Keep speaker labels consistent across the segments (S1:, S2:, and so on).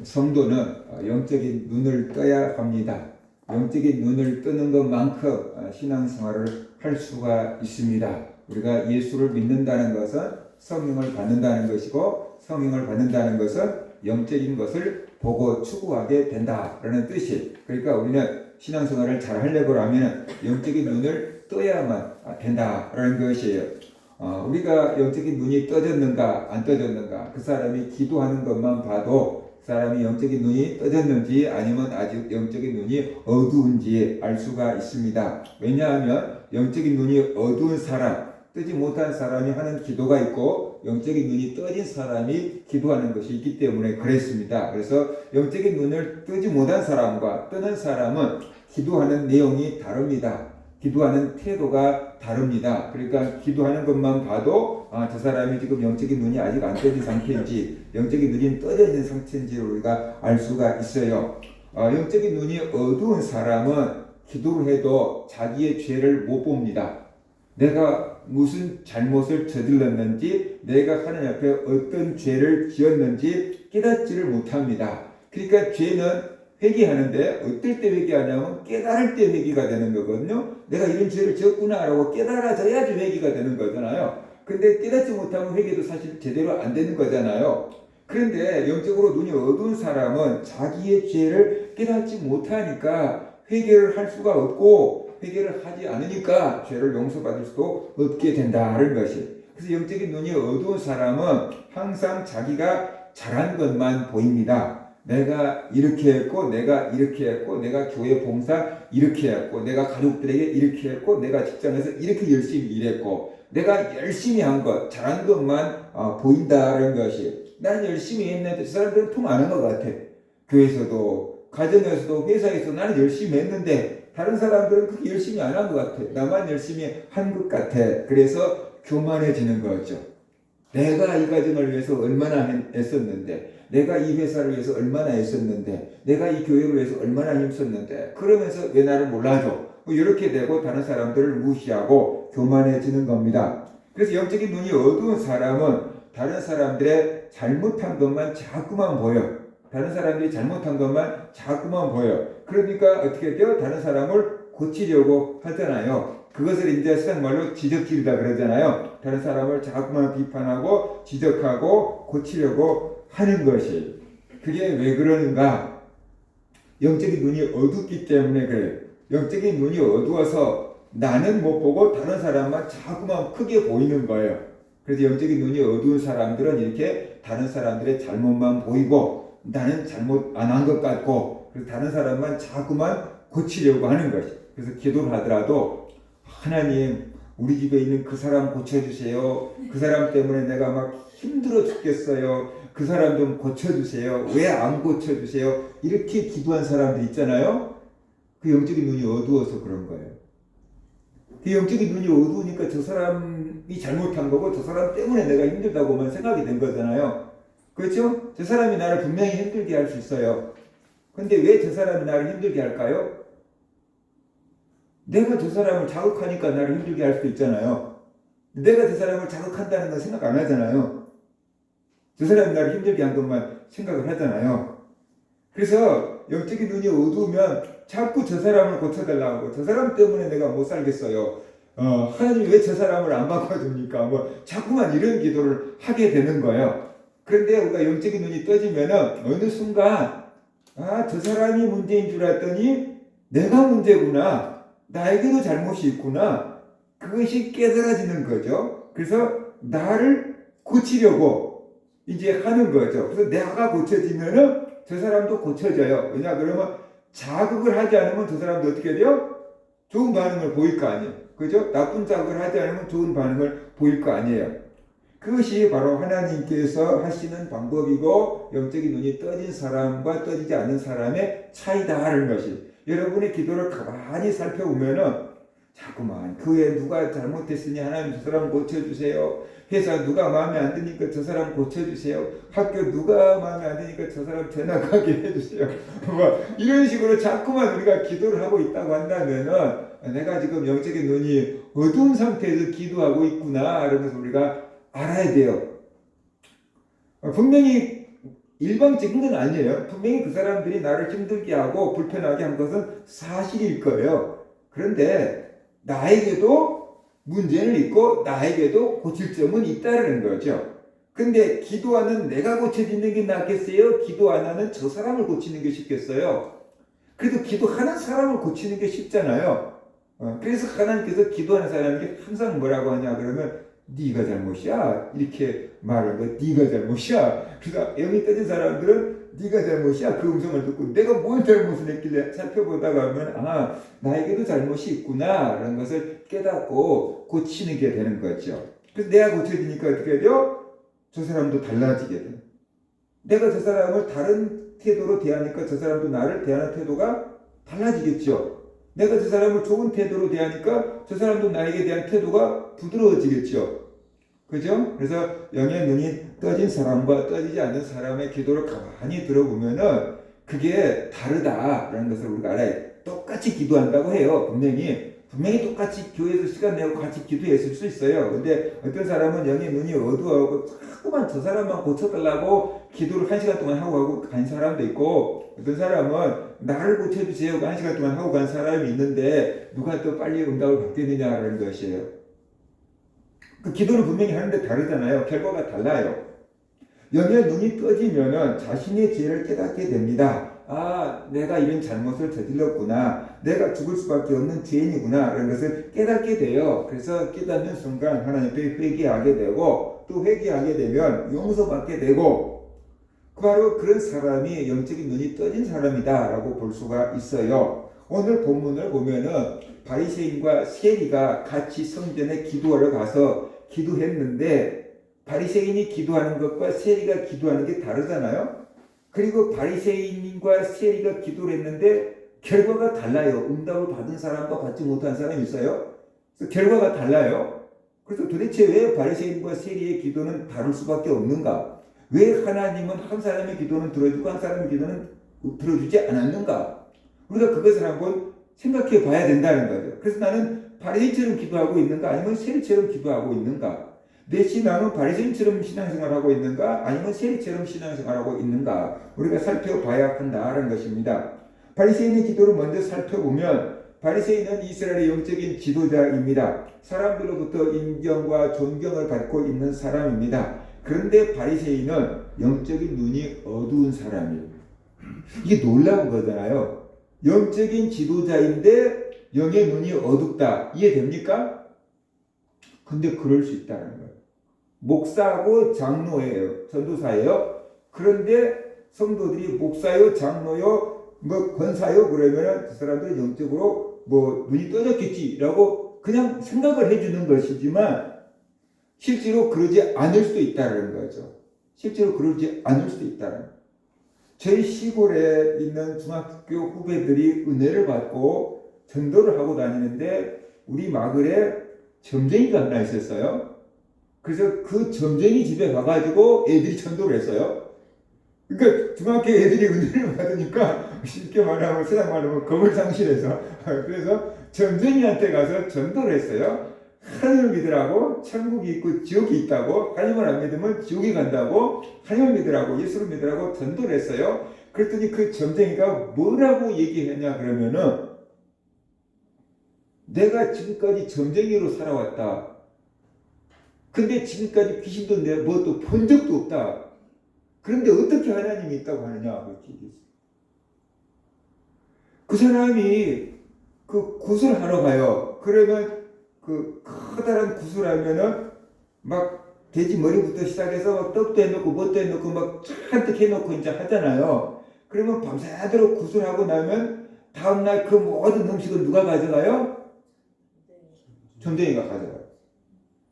S1: 성도는 영적인 눈을 떠야 합니다. 영적인 눈을 뜨는 것만큼 신앙생활을 할 수가 있습니다. 우리가 예수를 믿는다는 것은 성령을 받는다는 것이고, 성령을 받는다는 것은 영적인 것을 보고 추구하게 된다라는 뜻이. 그러니까 우리는 신앙생활을 잘 하려고 하면 영적인 눈을 떠야만 된다라는 것이에요. 우리가 영적인 눈이 떠졌는가 안 떠졌는가, 그 사람이 기도하는 것만 봐도 그 사람이 영적인 눈이 떠졌는지 아니면 아직 영적인 눈이 어두운지 알 수가 있습니다. 왜냐하면 영적인 눈이 어두운 사람, 뜨지 못한 사람이 하는 기도가 있고 영적인 눈이 떠진 사람이 기도하는 것이 있기 때문에 그랬습니다. 그래서 영적인 눈을 뜨지 못한 사람과 뜨는 사람은 기도하는 내용이 다릅니다. 기도하는 태도가 다릅니다. 그러니까 기도하는 것만 봐도 저 사람이 지금 영적인 눈이 아직 안 떠진 상태인지, 영적인 눈이 떠져 있는 상태인지를 우리가 알 수가 있어요. 영적인 눈이 어두운 사람은 기도를 해도 자기의 죄를 못 봅니다. 내가 무슨 잘못을 저질렀는지, 내가 하나님 앞에 어떤 죄를 지었는지 깨닫지를 못합니다. 그러니까 죄는 회개하는데 어떨 때 회개하냐면 깨달을 때 회개가 되는 거거든요. 내가 이런 죄를 지었구나라고 깨달아져야지 회개가 되는 거잖아요. 근데 깨닫지 못하면 회개도 사실 제대로 안 되는 거잖아요. 그런데 영적으로 눈이 어두운 사람은 자기의 죄를 깨닫지 못하니까 회개를 할 수가 없고, 회개를 하지 않으니까 죄를 용서받을 수도 없게 된다는 것이. 그래서 영적인 눈이 어두운 사람은 항상 자기가 잘한 것만 보입니다. 내가 이렇게 했고, 내가 이렇게 했고, 내가 교회 봉사 이렇게 했고, 내가 가족들에게 이렇게 했고, 내가 직장에서 이렇게 열심히 일했고, 내가 열심히 한 것, 잘한 것만 보인다는 것이. 나는 열심히 했는데 저 사람들은 통 안 한 것 같아. 교회에서도, 가정에서도, 회사에서도 나는 열심히 했는데 다른 사람들은 그렇게 열심히 안 한 것 같아. 나만 열심히 한 것 같아. 그래서 교만해지는 거죠. 내가 이 가정을 위해서 얼마나 애썼는데, 내가 이 회사를 위해서 얼마나 애썼는데, 내가 이 교회를 위해서 얼마나 힘썼는데, 그러면서 왜 나를 몰라줘? 이렇게 되고 다른 사람들을 무시하고 교만해지는 겁니다. 그래서 영적인 눈이 어두운 사람은 다른 사람들의 잘못한 것만 자꾸만 보여. 다른 사람들이 잘못한 것만 자꾸만 보여. 그러니까 어떻게 돼요? 다른 사람을 고치려고 하잖아요. 그것을 이제 세상말로 지적질이다 그러잖아요. 다른 사람을 자꾸만 비판하고 지적하고 고치려고 하는 것이. 그게 왜 그러는가? 영적인 눈이 어둡기 때문에 그래요. 영적인 눈이 어두워서 나는 못 보고 다른 사람만 자꾸만 크게 보이는 거예요. 그래서 영적인 눈이 어두운 사람들은 이렇게 다른 사람들의 잘못만 보이고, 나는 잘못 안 한 것 같고, 그래서 다른 사람만 자꾸만 고치려고 하는 것이. 그래서 기도를 하더라도 하나님, 우리 집에 있는 그 사람 고쳐주세요. 그 사람 때문에 내가 막 힘들어 죽겠어요. 그 사람 좀 고쳐주세요. 왜 안 고쳐주세요? 이렇게 기도한 사람들 있잖아요. 그 영적인 눈이 어두워서 그런 거예요. 그 영적인 눈이 어두우니까 저 사람이 잘못한 거고, 저 사람 때문에 내가 힘들다고만 생각이 된 거잖아요. 그렇죠? 저 사람이 나를 분명히 힘들게 할 수 있어요. 근데 왜 저 사람이 나를 힘들게 할까요? 내가 저 사람을 자극하니까 나를 힘들게 할 수도 있잖아요. 내가 저 사람을 자극한다는 건 생각 안 하잖아요. 저 사람이 나를 힘들게 한 것만 생각을 하잖아요. 그래서 영적인 눈이 어두우면 자꾸 저 사람을 고쳐달라고 하고, 저 사람 때문에 내가 못 살겠어요. 하나님 왜 저 사람을 안 바꿔줍니까? 자꾸만 이런 기도를 하게 되는 거예요. 그런데 우리가 영적인 눈이 떠지면은 어느 순간, 저 사람이 문제인 줄 알았더니 내가 문제구나. 나에게도 잘못이 있구나. 그것이 깨달아지는 거죠. 그래서 나를 고치려고 이제 하는 거죠. 그래서 내가 고쳐지면은 저 사람도 고쳐져요. 왜냐 그러면 자극을 하지 않으면 저 사람도 어떻게 돼요? 좋은 반응을 보일 거 아니에요. 그죠? 나쁜 자극을 하지 않으면 좋은 반응을 보일 거 아니에요. 그것이 바로 하나님께서 하시는 방법이고, 영적인 눈이 떠진 사람과 떠지지 않는 사람의 차이다 하는 것이. 여러분의 기도를 가만히 살펴보면은 자꾸만 교회 누가 잘못했으니 하나님 저 사람 고쳐주세요. 회사 누가 마음에 안 드니까 저 사람 고쳐주세요. 학교 누가 마음에 안 드니까 저 사람 전학하게 해주세요. 이런 식으로 자꾸만 우리가 기도를 하고 있다고 한다면은 내가 지금 영적인 눈이 어두운 상태에서 기도하고 있구나 이러면서 우리가 알아야 돼요. 분명히 일방적인 건 아니에요. 분명히 그 사람들이 나를 힘들게 하고 불편하게 한 것은 사실일 거예요. 그런데 나에게도 문제는 있고 나에게도 고칠 점은 있다는 거죠. 근데 기도하는 내가 고쳐지는 게 낫겠어요? 기도 안 하는 저 사람을 고치는 게 쉽겠어요? 그래도 기도하는 사람을 고치는 게 쉽잖아요. 그래서 하나님께서 기도하는 사람에게 항상 뭐라고 하냐 그러면 네가 잘못이야 이렇게 말하는 거. 네가 잘못이야. 그래서 영이 떠진 사람들은 네가 잘못이야 그 음성을 듣고 내가 뭘 잘못을 했길래 살펴보다가 하면 아 나에게도 잘못이 있구나 라는 것을 깨닫고 고치는 게 되는 거죠. 그래서 내가 고쳐지니까 어떻게 돼요? 저 사람도 달라지게 돼요. 내가 저 사람을 다른 태도로 대하니까 저 사람도 나를 대하는 태도가 달라지겠죠. 내가 저 사람을 좋은 태도로 대하니까 저 사람도 나에게 대한 태도가 부드러워지겠죠. 그죠? 그래서 영의 눈이 떠진 사람과 떠지지 않는 사람의 기도를 가만히 들어보면은 그게 다르다라는 것을 우리가 알아야 돼. 똑같이 기도한다고 해요. 분명히 똑같이 교회에서 시간 내고 같이 기도했을 수 있어요. 근데 어떤 사람은 영의 눈이 어두워하고 자꾸만 저 사람만 고쳐달라고 기도를 1시간 동안 하고 간 사람도 있고 어떤 사람은 나를 고쳐주세요 1시간 동안 하고 간 사람이 있는데 누가 또 빨리 응답을 받겠느냐라는 것이에요. 그 기도를 분명히 하는데 다르잖아요. 결과가 달라요. 영의 눈이 떠지면은 자신의 죄를 깨닫게 됩니다. 아, 내가 이런 잘못을 저질렀구나. 내가 죽을 수밖에 없는 죄인이구나. 라는 것을 깨닫게 돼요. 그래서 깨닫는 순간 하나님 앞에 회개하게 되고 또 회개하게 되면 용서받게 되고 바로 그런 사람이 영적인 눈이 떠진 사람이다 라고 볼 수가 있어요. 오늘 본문을 보면은 바리새인과 세리가 같이 성전에 기도하러 가서 기도했는데 바리새인이 기도하는 것과 세리가 기도하는 게 다르잖아요. 그리고 바리새인과 세리가 기도를 했는데 결과가 달라요. 응답을 받은 사람과 받지 못한 사람이 있어요. 그래서 결과가 달라요. 그래서 도대체 왜 바리새인과 세리의 기도는 다를 수밖에 없는가? 왜 하나님은 한 사람의 기도는 들어주고 한 사람의 기도는 들어주지 않았는가? 우리가 그것을 한번 생각해 봐야 된다는 거죠. 그래서 나는 바리새인처럼 기도하고 있는가 아니면 세리처럼 기도하고 있는가? 내 신앙은 바리새인처럼 신앙생활하고 있는가 아니면 세리처럼 신앙생활하고 있는가 우리가 살펴봐야 한다는 것입니다. 바리새인의 기도를 먼저 살펴보면 바리새인은 이스라엘의 영적인 지도자입니다. 사람들로부터 인정과 존경을 받고 있는 사람입니다. 그런데 바리새인은 영적인 눈이 어두운 사람이에요. 이게 놀라운 거잖아요. 영적인 지도자인데 영의 눈이 어둡다. 이해됩니까? 근데 그럴 수 있다는 거예요. 목사하고 장로예요. 전도사예요. 그런데 성도들이 목사요, 장로요, 뭐 권사요 그러면 그 사람들은 영적으로 뭐 눈이 떠졌겠지라고 그냥 생각을 해주는 것이지만 실제로 그러지 않을 수도 있다는 거죠. 실제로 그러지 않을 수도 있다는 거예요. 저희 시골에 있는 중학교 후배들이 은혜를 받고 전도를 하고 다니는데 우리 마을에 점쟁이가 하나 있었어요. 그래서 그 점쟁이 집에 가가지고 애들이 전도를 했어요. 그러니까 중학교 애들이 은혜를 받으니까 쉽게 말하면 세상 말로 하면 겁을 상실해서 그래서 점쟁이한테 가서 전도를 했어요. 하나님을 믿으라고 천국이 있고 지옥이 있다고 하나님을 안 믿으면 지옥에 간다고 하나님을 믿으라고 예수를 믿으라고 전도를 했어요. 그랬더니 그 점쟁이가 뭐라고 얘기했냐 그러면은 내가 지금까지 점쟁이로 살아왔다. 근데 지금까지 귀신도 뭐도 본 적도 없다. 그런데 어떻게 하나님이 있다고 하느냐 그렇게 얘기했어요. 그 사람이 그 구슬하러 가요. 그러면 그 커다란 구슬하면은 막 돼지 머리부터 시작해서 막 떡도 해놓고 뭣도 해놓고 막 잔뜩 해놓고 이제 하잖아요. 그러면 밤새도록 구슬하고 나면 다음날 그 모든 음식을 누가 가져가요? 점쟁이가 가져가요.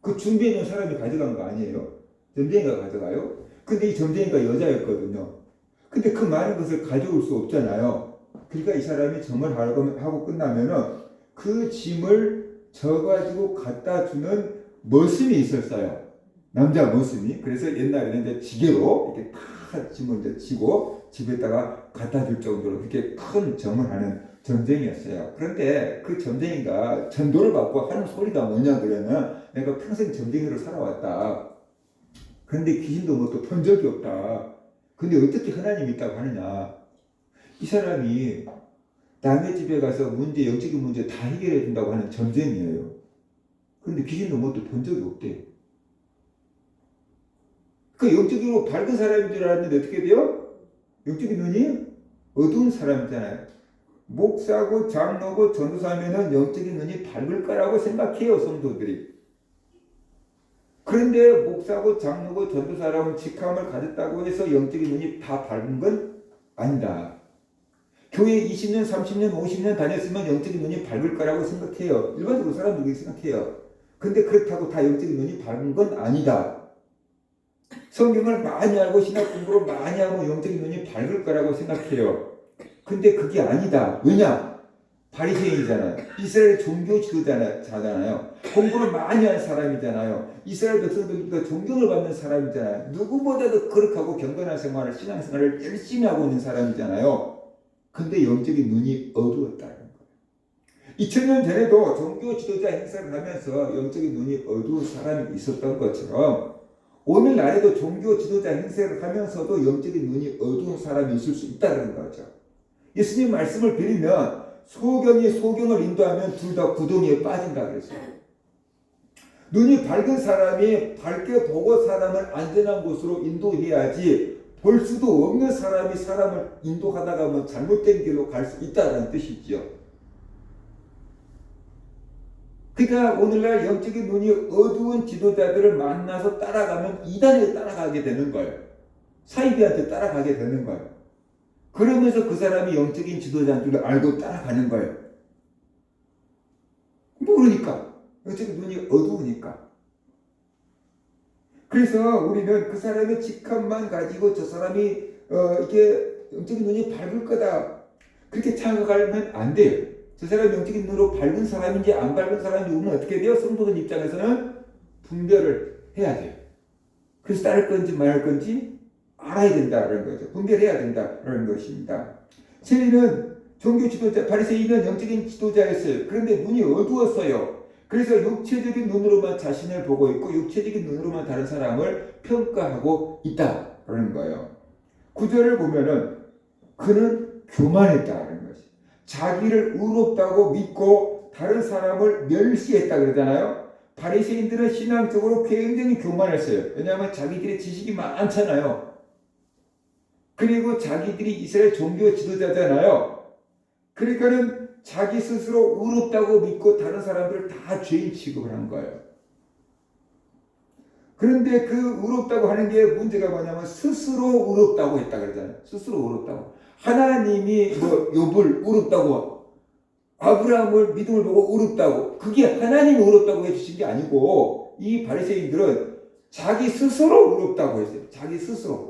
S1: 그 준비해 놓은 사람이 가져간 거 아니에요. 점쟁이가 가져가요. 근데 이 점쟁이가 여자였거든요. 근데 그 많은 것을 가져올 수 없잖아요. 그러니까 이 사람이 점을 하고 끝나면은 그 짐을 져가지고 갖다 주는 머슴이 있었어요. 남자 머슴이. 그래서 옛날에는 이제 지게로 이렇게 다 짐을 이제 지고 집에다가 갖다 줄 정도로 그렇게 큰 점을 하는 점쟁이였어요. 그런데 그 점쟁이가 전도를 받고 하는 소리가 뭐냐 그러면 내가 평생 점쟁이로 살아왔다. 그런데 귀신도 뭐 또 본 적이 없다. 근데 어떻게 하나님이 있다고 하느냐? 이 사람이 남의 집에 가서 영적인 문제 다 해결해 준다고 하는 전쟁이에요. 그런데 귀신 로봇도 본 적이 없대요. 그 영적으로 밝은 사람인 줄 알았는데 어떻게 돼요? 영적인 눈이 어두운 사람이잖아요. 목사고 장로고 전도사면은 영적인 눈이 밝을 거라고 생각해요, 성도들이. 그런데 목사고 장로고 전도사라고 직함을 가졌다고 해서 영적인 눈이 다 밝은 건 아니다. 교회 20년, 30년, 50년 다녔으면 영적인 눈이 밝을 거라고 생각해요. 일반적으로 사람들이 생각해요. 근데 그렇다고 다 영적인 눈이 밝은 건 아니다. 성경을 많이 알고 신학 공부를 많이 하고 영적인 눈이 밝을 거라고 생각해요. 근데 그게 아니다. 왜냐? 바리새인이잖아요. 이스라엘 종교 지도자잖아요. 공부를 많이 한 사람이잖아요. 이스라엘 백성들과 존경을 받는 사람이잖아요. 누구보다도 거룩하고 경건한 생활을, 신앙생활을 열심히 하고 있는 사람이잖아요. 근데 영적인 눈이 어두웠다는 거예요. 2000년 전에도 종교 지도자 행사를 하면서 영적인 눈이 어두운 사람이 있었던 것처럼 오늘날에도 종교 지도자 행세를 하면서도 영적인 눈이 어두운 사람이 있을 수 있다는 거죠. 예수님 말씀을 드리면 소경이 소경을 인도하면 둘 다 구덩이에 빠진다 그랬어요. 눈이 밝은 사람이 밝게 보고 사람을 안전한 곳으로 인도해야지 볼 수도 없는 사람이 사람을 인도하다가 뭐 잘못된 길로 갈 수 있다는 뜻이죠. 그러니까 오늘날 영적인 눈이 어두운 지도자들을 만나서 따라가면 이단에 따라가게 되는 거예요. 사이비한테 따라가게 되는 거예요. 그러면서 그 사람이 영적인 지도자인 줄 알고 따라가는 거예요. 모르니까. 영적인 눈이 어두우니까. 그래서 우리는 그 사람의 직함만 가지고 저 사람이 이게 영적인 눈이 밝을 거다. 그렇게 착각하면 안 돼요. 저 사람이 영적인 눈으로 밝은 사람인지 안 밝은 사람인지 우리는 어떻게 돼요? 성도들 입장에서는 분별을 해야 돼요. 그래서 따를 건지 말할 건지 알아야 된다는 거죠. 분별해야 된다는 것입니다. 세리는 종교 지도자, 바리새인은 영적인 지도자였어요. 그런데 눈이 어두웠어요. 그래서 육체적인 눈으로만 자신을 보고 있고 육체적인 눈으로만 다른 사람을 평가하고 있다는 거예요. 구절을 보면은 그는 교만했다는 것이. 자기를 의롭다고 믿고 다른 사람을 멸시했다 그러잖아요. 바리새인들은 신앙적으로 굉장히 교만했어요. 왜냐하면 자기들의 지식이 많잖아요. 그리고 자기들이 이스라엘 종교 지도자잖아요. 그러니까는 자기 스스로 의롭다고 믿고 다른 사람들을 다 죄인 취급을 한 거예요. 그런데 그 의롭다고 하는 게 문제가 뭐냐면 스스로 의롭다고 했다 그러잖아요. 스스로 의롭다고. 하나님이 욥을 의롭다고, 아브라함을 믿음을 보고 의롭다고, 그게 하나님이 의롭다고 해주신 게 아니고 이 바리새인들은 자기 스스로 의롭다고 했어요. 자기 스스로.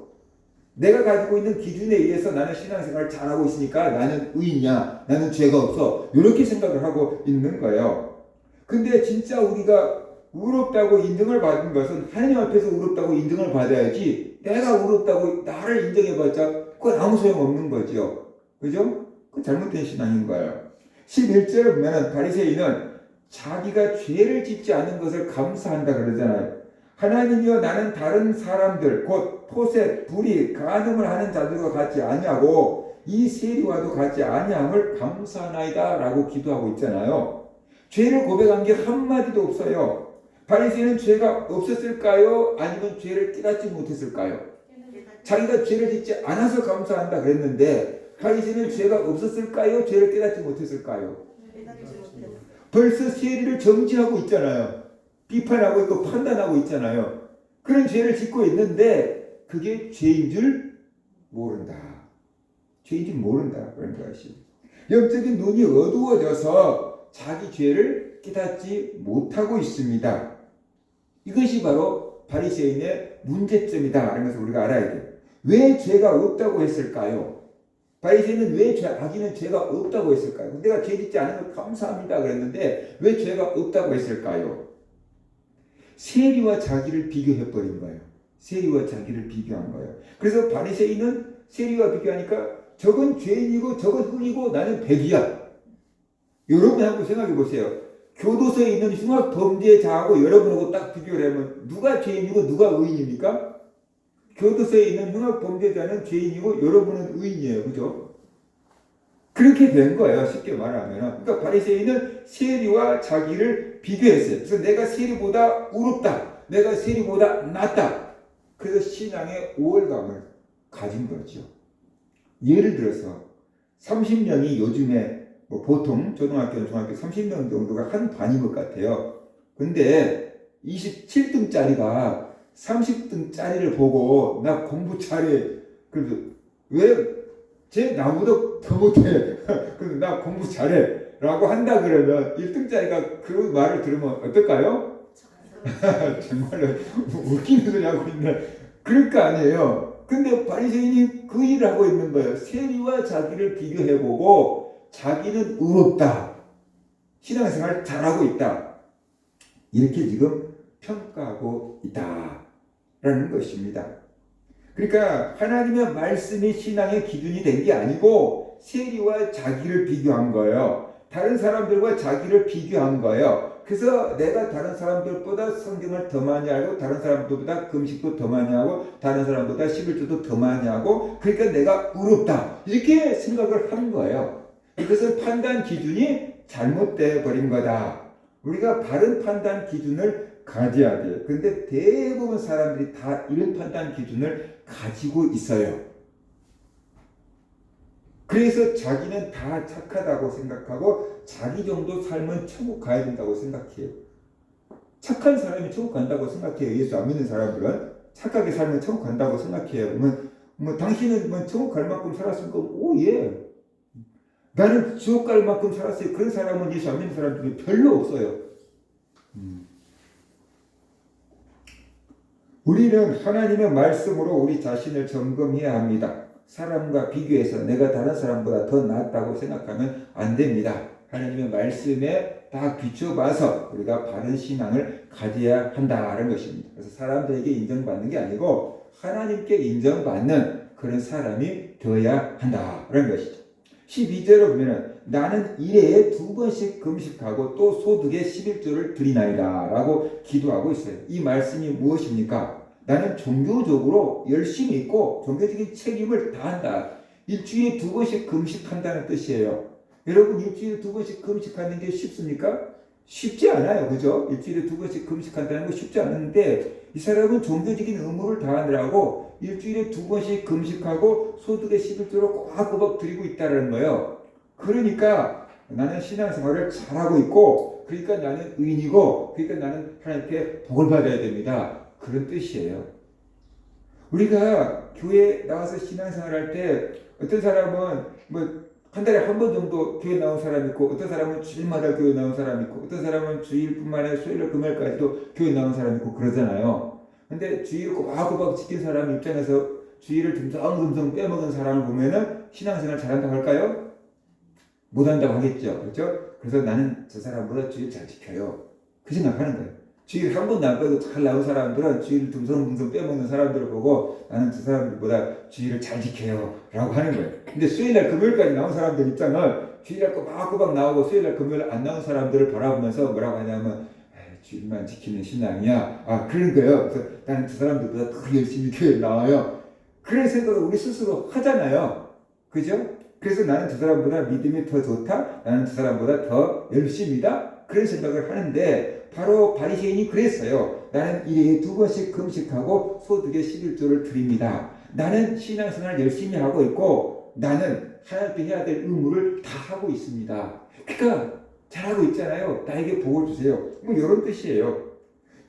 S1: 내가 가지고 있는 기준에 의해서 나는 신앙생활을 잘하고 있으니까 나는 의인이야. 나는 죄가 없어. 이렇게 생각을 하고 있는 거예요. 근데 진짜 우리가 의롭다고 인정을 받은 것은 하나님 앞에서 의롭다고 인정을 받아야지 내가 의롭다고 나를 인정해봤자 그건 아무 소용없는 거죠. 그죠? 그건 잘못된 신앙인 거예요. 11절에 보면 바리새인은 자기가 죄를 짓지 않은 것을 감사한다 그러잖아요. 하나님이여 나는 다른 사람들 곧 토셋, 불이, 간음을 하는 자들과 같지 아니하고 이 세리와도 같지 아니함을 감사하나이다 라고 기도하고 있잖아요. 죄를 고백한 게 한마디도 없어요. 바리새인은 죄가 없었을까요? 아니면 죄를 깨닫지 못했을까요? 자기가 죄를 짓지 않아서 감사한다 그랬는데 바리새인은 죄가 없었을까요? 죄를 깨닫지 못했을까요? 벌써 세리를 정죄하고 있잖아요. 비판하고 있고 판단하고 있잖아요. 그런 죄를 짓고 있는데 그게 죄인 줄 모른다. 죄인 줄 모른다. 그런 것이. 영적인 눈이 어두워져서 자기 죄를 깨닫지 못하고 있습니다. 이것이 바로 바리새인의 문제점이다. 라는 것을 우리가 알아야 돼요. 왜 죄가 없다고 했을까요? 바리새인은 왜 자기는 죄가 없다고 했을까요? 내가 죄 짓지 않은 걸 감사합니다. 그랬는데 왜 죄가 없다고 했을까요? 세리와 자기를 비교해버린 거예요. 세리와 자기를 비교한 거예요. 그래서 바리새인은 세리와 비교하니까 저건 죄인이고 저건 흑이고 나는 백이야. 여러분 한번 생각해 보세요. 교도소에 있는 흉악 범죄자하고 여러분하고 딱 비교를 하면 누가 죄인이고 누가 의인입니까? 교도소에 있는 흉악 범죄자는 죄인이고 여러분은 의인이에요. 그죠? 그렇게 된 거예요. 쉽게 말하면. 그러니까 바리새인은 세리와 자기를 비교했어요. 그래서 내가 세리보다 의롭다. 내가 세리보다 낫다. 그래서 신앙의 우월감을 가진 거죠. 예를 들어서 30명이 요즘에 뭐 보통 초등학교, 중학교 30명 정도가 한 반인 것 같아요. 근데 27등짜리가 30등짜리를 보고 나 공부 잘해. 그래서 왜 쟤 나보다 더 못해. 그래서 나 공부 잘해. 라고 한다 그러면 1등짜리가 그 말을 들으면 어떨까요? 정말로 웃기는 소리 하고 있네. 그럴 거 아니에요. 근데 바리새인이 그 일을 하고 있는 거예요. 세리와 자기를 비교해보고 자기는 의롭다. 신앙생활 잘하고 있다. 이렇게 지금 평가하고 있다라는 것입니다. 그러니까 하나님의 말씀이 신앙의 기준이 된 게 아니고 세리와 자기를 비교한 거예요. 다른 사람들과 자기를 비교한 거예요. 그래서 내가 다른 사람들보다 성경을 더 많이 알고 다른 사람들보다 금식도 더 많이 하고 다른 사람보다 11조도 더 많이 하고 그러니까 내가 의롭다. 이렇게 생각을 한 거예요. 이것은 판단 기준이 잘못되어 버린 거다. 우리가 바른 판단 기준을 가져야 돼요. 근데 대부분 사람들이 다 이런 판단 기준을 가지고 있어요. 그래서 자기는 다 착하다고 생각하고 자기 정도 삶은 천국 가야 된다고 생각해요. 착한 사람이 천국 간다고 생각해요. 예수 안 믿는 사람들은 착하게 살면 천국 간다고 생각해요. 뭐 당신은 뭐 천국 갈 만큼 살았으니까 오 예. 나는 지옥 갈 만큼 살았어요. 그런 사람은 예수 안 믿는 사람들이 별로 없어요. 우리는 하나님의 말씀으로 우리 자신을 점검해야 합니다. 사람과 비교해서 내가 다른 사람보다 더 낫다고 생각하면 안 됩니다. 하나님의 말씀에 다 비춰봐서 우리가 바른 신앙을 가져야 한다는 것입니다. 그래서 사람들에게 인정받는 게 아니고 하나님께 인정받는 그런 사람이 되어야 한다는 것이죠. 12절을 보면 나는 일해에 2번씩 금식하고 또 소득의 11조를 드리나이다 라고 기도하고 있어요. 이 말씀이 무엇입니까? 나는 종교적으로 열심히 있고 종교적인 책임을 다한다. 일주일에 2번씩 금식한다는 뜻이에요. 여러분 일주일에 2번씩 금식하는 게 쉽습니까? 쉽지 않아요. 그죠? 일주일에 2번씩 금식한다는 거 쉽지 않은데 이 사람은 종교적인 의무를 다하느라고 일주일에 2번씩 금식하고 소득의 11조를 꼬박꼬박 드리고 있다는 거예요. 그러니까 나는 신앙생활을 잘하고 있고 그러니까 나는 의인이고 그러니까 나는 하나님께 복을 받아야 됩니다. 그런 뜻이에요. 우리가 교회 나와서 신앙생활할 때 어떤 사람은 뭐 한 달에 한 번 정도 교회 나온 사람 있고 어떤 사람은 주일마다 교회 나온 사람 있고 어떤 사람은 주일뿐만 아니라 수요일 금요일까지도 교회 나온 사람 있고 그러잖아요. 근데 주일을 꼬박꼬박 지킨 사람 입장에서 주일을 듬성듬성 빼먹은 사람을 보면은 신앙생활 잘한다고 할까요? 못한다고 하겠죠. 그렇죠? 그래서 나는 저 사람보다 주일 잘 지켜요. 그 생각하는 거예요. 주일 한 번도 안 빼고 잘 나온 사람들은 주일 듬성듬성 빼먹는 사람들을 보고 나는 저 사람들보다 주일을 잘 지켜요 라고 하는 거예요. 근데 수요일날 금요일까지 나온 사람들 입장은 주일날 꼬박꼬박 나오고 수요일날 금요일 안 나온 사람들을 바라보면서 뭐라고 하냐면 주일만 지키는 신앙이야. 그런 거예요. 그래서 나는 저 사람들보다 더 열심히 교회에 나와요. 그런 생각을 우리 스스로 하잖아요. 그죠? 그래서 나는 저 사람보다 믿음이 더 좋다. 나는 저 사람보다 더 열심이다. 그런 생각을 하는데 바로 바리새인이 그랬어요. 나는 일해에 2번씩 금식하고 소득의 11조를 드립니다. 나는 신앙생활 열심히 하고 있고 나는 하나님께 해야 될 의무를 다 하고 있습니다. 그러니까 잘하고 있잖아요. 나에게 복을 주세요. 뭐 이런 뜻이에요.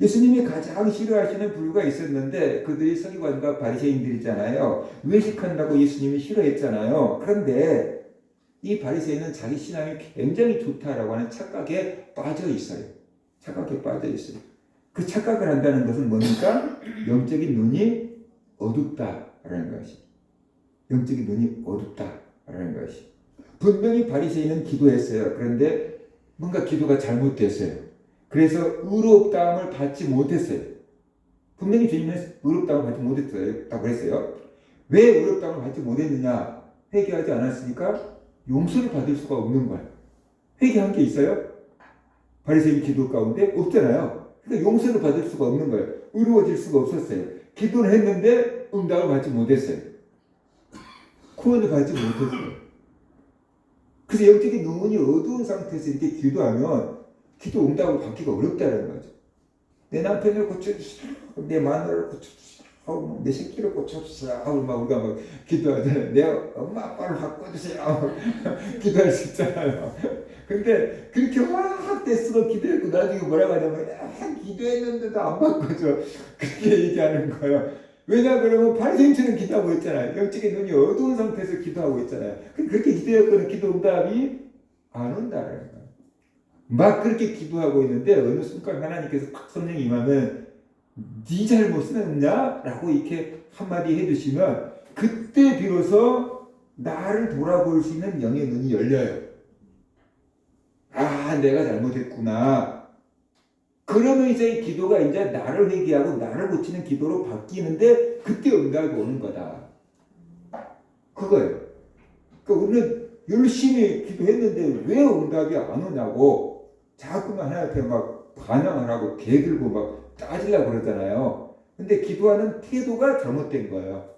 S1: 예수님이 가장 싫어하시는 부류가 있었는데 그들이 서기관과 바리새인들이잖아요. 외식한다고 예수님이 싫어했잖아요. 그런데 이 바리새인은 자기 신앙이 굉장히 좋다라고 하는 착각에 빠져 있어요. 착각에 빠져 있어요. 그 착각을 한다는 것은 뭡니까? 영적인 눈이 어둡다라는 것이. 영적인 눈이 어둡다라는 것이. 분명히 바리새인은 기도했어요. 그런데 뭔가 기도가 잘못됐어요. 그래서 의롭다함을 받지 못했어요. 분명히 주님은 의롭다함을 받지 못했다고 했어요. 왜 의롭다함을 받지 못했느냐? 회개하지 않았으니까 용서를 받을 수가 없는 거예요. 회개한 게 있어요? 바리새인 기도 가운데 없잖아요. 그러니까 용서를 받을 수가 없는 거예요. 의로워질 수가 없었어요. 기도를 했는데 응답을 받지 못했어요. 구원을 받지 못했어요. 그래서 영적인 눈이 어두운 상태에서 이렇게 기도하면 기도 응답을 받기가 어렵다는 거죠. 내 남편을 고쳐주시라, 내 마누라를 고쳐주시라, 내 새끼를 고쳐주시라 하고 막 우리가 막 기도하잖아요. 내 엄마 아빠를 바꿔주세요 기도할 수 있잖아요. 근데 그렇게 막 떼쓰고 기도했고 나중에 뭐라고 하냐면 기도했는데도 안 바꿔줘 그렇게 얘기하는 거예요. 왜냐 그러면 바리새인처럼 기도하고 있잖아요. 영적인 눈이 어두운 상태에서 기도하고 있잖아요. 그렇게 기도했거든 기도 응답이 안 온다는 거예요. 막 그렇게 기도하고 있는데 어느 순간 하나님께서 딱 성령이 임하면 네 잘못은 없냐? 라고 이렇게 한마디 해주시면 그때 비로소 나를 돌아볼 수 있는 영의 눈이 열려요. 아, 내가 잘못했구나. 그러면 이제 기도가 이제 나를 회개하고 나를 고치는 기도로 바뀌는데 그때 응답이 오는 거다. 그거예요. 그러니까 우리는 열심히 기도했는데 왜 응답이 안 오냐고 자꾸만 하나님 앞에 막 반항을 하고 대들고 막 따지려고 그러잖아요. 근데 기도하는 태도가 잘못된 거예요.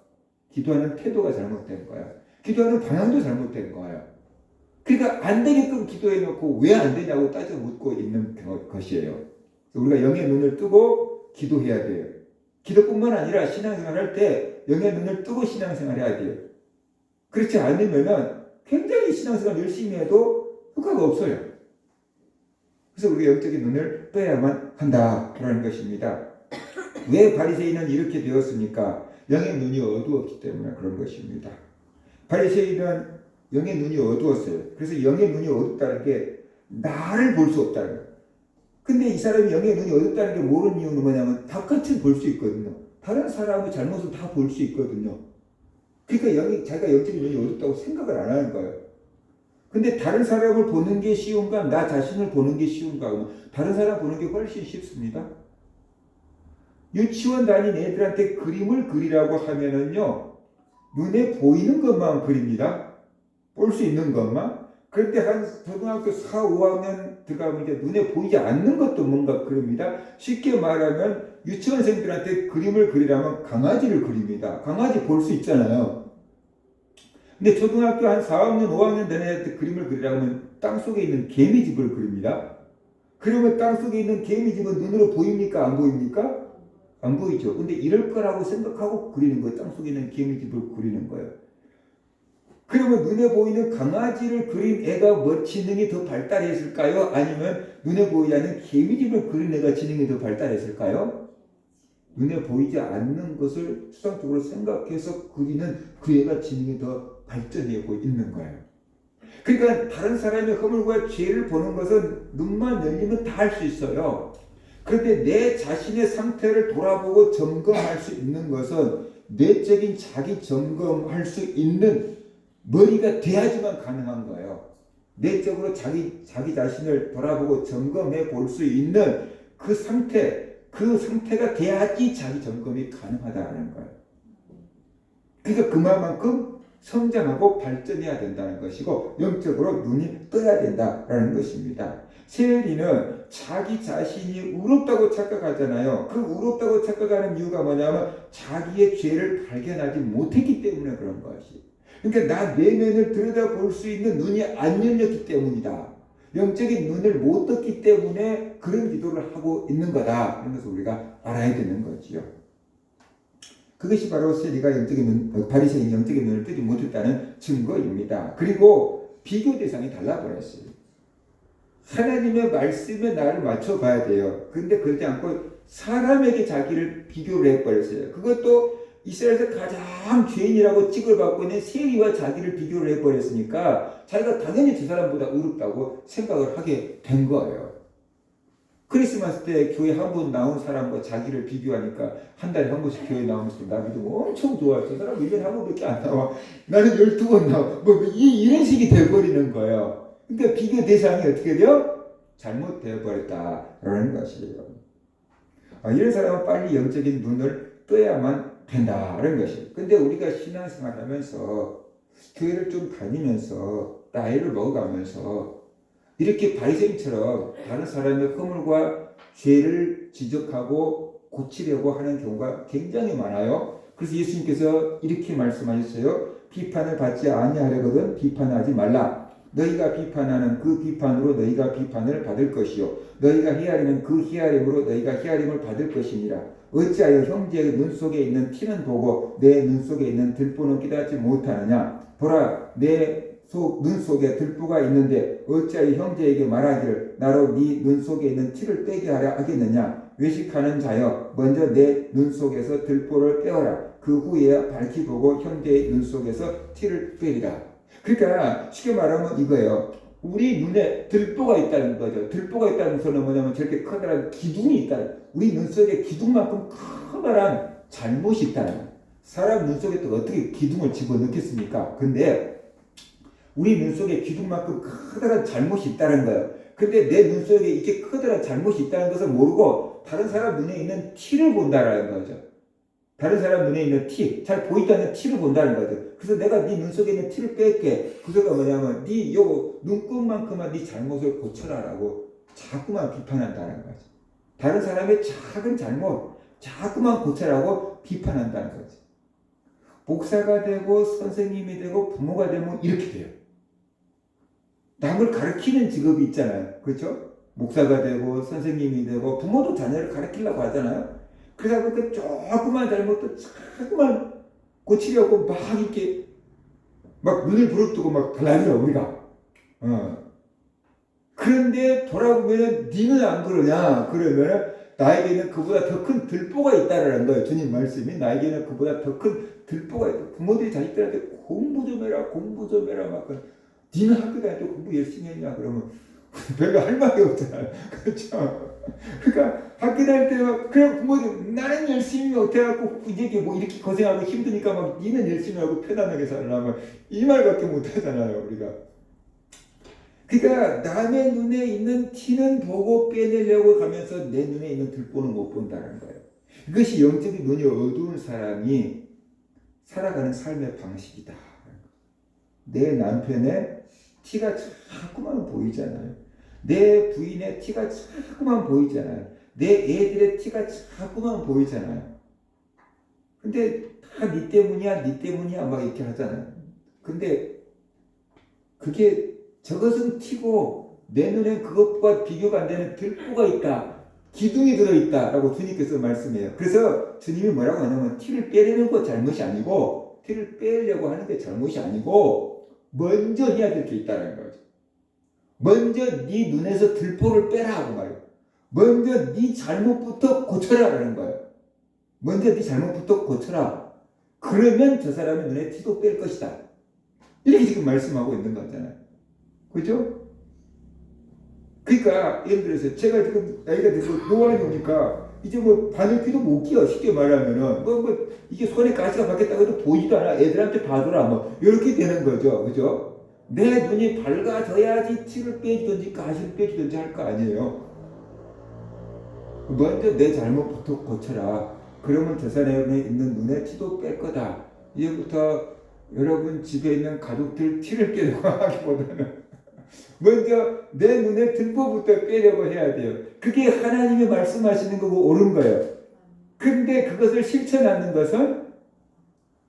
S1: 기도하는 태도가 잘못된 거예요. 기도하는 방향도 잘못된 거예요. 그러니까 안 되게끔 기도해놓고 왜 안 되냐고 따져 묻고 있는 것이에요. 우리가 영의 눈을 뜨고 기도해야 돼요. 기도뿐만 아니라 신앙생활 할 때 영의 눈을 뜨고 신앙생활 해야 돼요. 그렇지 않으면 굉장히 신앙생활 열심히 해도 효과가 없어요. 그래서 우리가 영적인 눈을 떠야만 한다라는 것입니다. 왜 바리새인은 이렇게 되었습니까? 영의 눈이 어두웠기 때문에 그런 것입니다. 바리새인은 영의 눈이 어두웠어요. 그래서 영의 눈이 어둡다는 게 나를 볼 수 없다는 거예요. 근데 이 사람이 영의 눈이 어둡다는 게 모르는 이유는 뭐냐면 다 같이 볼 수 있거든요. 다른 사람의 잘못을 다 볼 수 있거든요. 그러니까 자기가 영적인 눈이 어둡다고 생각을 안 하는 거예요. 근데 다른 사람을 보는 게 쉬운가? 나 자신을 보는 게 쉬운가? 다른 사람 보는 게 훨씬 쉽습니다. 유치원 다닌 애들한테 그림을 그리라고 하면은요, 눈에 보이는 것만 그립니다. 볼 수 있는 것만. 그런데 한 초등학교 4, 5학년 들어가면 이제 눈에 보이지 않는 것도 뭔가 그립니다. 쉽게 말하면 유치원생들한테 그림을 그리라면 강아지를 그립니다. 강아지 볼 수 있잖아요. 근데 초등학교 한 4학년, 5학년 된 애한테 그림을 그리라면 땅속에 있는 개미집을 그립니다. 그러면 땅속에 있는 개미집은 눈으로 보입니까? 안 보입니까? 안 보이죠. 근데 이럴 거라고 생각하고 그리는 거예요. 땅속에 있는 개미집을 그리는 거예요. 그러면 눈에 보이는 강아지를 그린 애가 뭐 지능이 더 발달했을까요? 아니면 눈에 보이지 않는 개미집을 그린 애가 지능이 더 발달했을까요? 눈에 보이지 않는 것을 추상적으로 생각해서 그리는 그 애가 지능이 더 발전하고 있는 거예요. 그러니까 다른 사람의 허물과 죄를 보는 것은 눈만 열리면 다 할 수 있어요. 그런데 내 자신의 상태를 돌아보고 점검할 수 있는 것은 내적인 자기 점검할 수 있는 머리가 돼야지만 가능한 거예요. 내적으로 자기 자신을 돌아보고 점검해 볼 수 있는 그 상태가 돼야지 자기 점검이 가능하다는 거예요. 그러니까 그만큼 성장하고 발전해야 된다는 것이고 영적으로 눈이 떠야 된다는 것입니다. 세리는 자기 자신이 의롭다고 착각하잖아요. 그 의롭다고 착각하는 이유가 뭐냐면 자기의 죄를 발견하지 못했기 때문에 그런 것이. 그러니까 나 내면을 들여다볼 수 있는 눈이 안 열렸기 때문이다. 영적인 눈을 못 떴기 때문에 그런 기도를 하고 있는 거다. 이런 것을 우리가 알아야 되는 거지요. 그것이 바로 세리가 바리새인이 영적인 눈을 뜨지 못했다는 증거입니다. 그리고 비교 대상이 달라버렸어요. 하나님의 말씀에 나를 맞춰봐야 돼요. 그런데 그러지 않고 사람에게 자기를 비교를 해버렸어요. 그것도 이스라엘에서 가장 죄인이라고 취급을 받고 있는 세리와 자기를 비교를 해버렸으니까 자기가 당연히 저 사람보다 의롭다고 생각을 하게 된 거예요. 크리스마스 때 교회 한 번 나온 사람과 자기를 비교하니까 한 달에 한 번씩 교회 나오면서 나 믿으면 엄청 좋아요. 저 사람 1년에 한 번밖에 안 나와. 나는 12번 나와. 이런 식이 돼버리는 거예요. 그러니까 비교 대상이 어떻게 돼요? 잘못되어 버렸다라는 것이에요. 이런 사람은 빨리 영적인 눈을 떠야만 된다는 것이에요. 근데 우리가 신앙생활 하면서 교회를 좀 다니면서 나이를 먹어가면서 이렇게 바리새인처럼 다른 사람의 허물과 죄를 지적하고 고치려고 하는 경우가 굉장히 많아요. 그래서 예수님께서 이렇게 말씀하셨어요. 비판을 받지 아니하려거든 비판하지 말라. 너희가 비판하는 그 비판으로 너희가 비판을 받을 것이요 너희가 헤아리는 그 헤아림으로 너희가 헤아림을 받을 것이니라. 어찌하여 형제의 눈 속에 있는 티는 보고 내 눈 속에 있는 들보는 깨닫지 못하느냐. 보라 내 눈 속에 들보가 있는데 어찌하여 형제에게 말하기를 나로 네 눈 속에 있는 티를 빼게 하려 하겠느냐. 외식하는 자여 먼저 내 눈 속에서 들보를 빼어라. 그 후에 밝히 보고 형제의 눈 속에서 티를 빼리라. 그러니까 쉽게 말하면 이거예요. 우리 눈에 들보가 있다는 거죠. 들보가 있다는 것은 뭐냐면 저렇게 커다란 기둥이 있다는, 우리 눈 속에 기둥만큼 커다란 잘못이 있다는 거예요. 사람 눈 속에 또 어떻게 기둥을 집어넣겠습니까? 근데 우리 눈 속에 기둥만큼 커다란 잘못이 있다는 거예요. 근데 내 눈 속에 이렇게 커다란 잘못이 있다는 것을 모르고 다른 사람 눈에 있는 티를 본다라는 거죠. 다른 사람 눈에 있는 티, 잘 보이지 않는 티를 본다는 거죠. 그래서 내가 네 눈 속에 있는 티를 뺄게. 그거가 뭐냐면 네 요거 눈금만큼만 네 잘못을 고쳐라라고 자꾸만 비판한다는 거죠. 다른 사람의 작은 잘못 자꾸만 고쳐라고 비판한다는 거죠. 목사가 되고 선생님이 되고 부모가 되면 이렇게 돼요. 남을 가르치는 직업이 있잖아요. 그렇죠? 목사가 되고 선생님이 되고 부모도 자녀를 가르치려고 하잖아요. 그러다 보니까 조그만 잘못도 자꾸만 고치려고 막 이렇게 막 눈을 부릅뜨고 막 달라들어 우리가. 그런데 돌아보면은 니는 안 그러냐? 그러면은 나에게는 그보다 더 큰 들보가 있다라는 거예요. 주님 말씀이 나에게는 그보다 더 큰 들보가 있다. 부모들이 자식들한테 공부 좀 해라, 공부 좀 해라 막. 니는 학교 다닐 때 공부 열심히 했냐? 그러면 별로 할 말이 없잖아요. 그렇죠? 그러니까 학교 다닐 때 막 그냥 부모들 나는 열심히 못해갖고 이제 뭐 이렇게 고생하고 힘드니까 막 니는 열심히 하고 편안하게 살라면 이 말밖에 못하잖아요 우리가. 그러니까 남의 눈에 있는 티는 보고 빼내려고 하면서 내 눈에 있는 들보는 못 본다는 거예요. 이것이 영적인 눈이 어두운 사람이 살아가는 삶의 방식이다. 내 남편의 티가 자꾸만 보이잖아요. 내 부인의 티가 자꾸만 보이잖아요. 내 애들의 티가 자꾸만 보이잖아요. 근데 다 니 때문이야, 니 때문이야 막 이렇게 하잖아요. 근데 그게 저것은 티고 내 눈엔 그것과 비교가 안 되는 들보가 있다. 기둥이 들어있다라고 주님께서 말씀해요. 그래서 주님이 뭐라고 하냐면 티를 빼려는 것 잘못이 아니고 티를 빼려고 하는 게 잘못이 아니고 먼저 해야 될 게 있다는 거죠. 먼저 네 눈에서 들보를 빼라 하고 말이에요. 먼저 네 잘못부터 고쳐라라는 거예요. 먼저 네 잘못부터 고쳐라. 그러면 저 사람의 눈에 티도 뺄 것이다. 이렇게 지금 말씀하고 있는 거잖아요. 그죠? 그러니까 예를 들어서 제가 지금 나이가 들고 노안이 오니까 이제 뭐 바늘귀도 못 끼워. 쉽게 말하면은 뭐 이게 손에 가시가 박혔다고 해도 보이지도 않아. 애들한테 봐줘라 뭐 이렇게 되는 거죠. 그죠? 내 눈이 밝아져야지 티를 빼주든지 가시를 빼주든지 할 거 아니에요. 먼저 내 잘못부터 고쳐라. 그러면 저 사람에 있는 눈에 티도 뺄 거다. 이제부터 여러분 집에 있는 가족들 티를 빼려고 하기보다는 먼저 내 눈에 들보부터 빼려고 해야 돼요. 그게 하나님이 말씀하시는 거고 옳은 거예요. 근데 그것을 실천하는 것은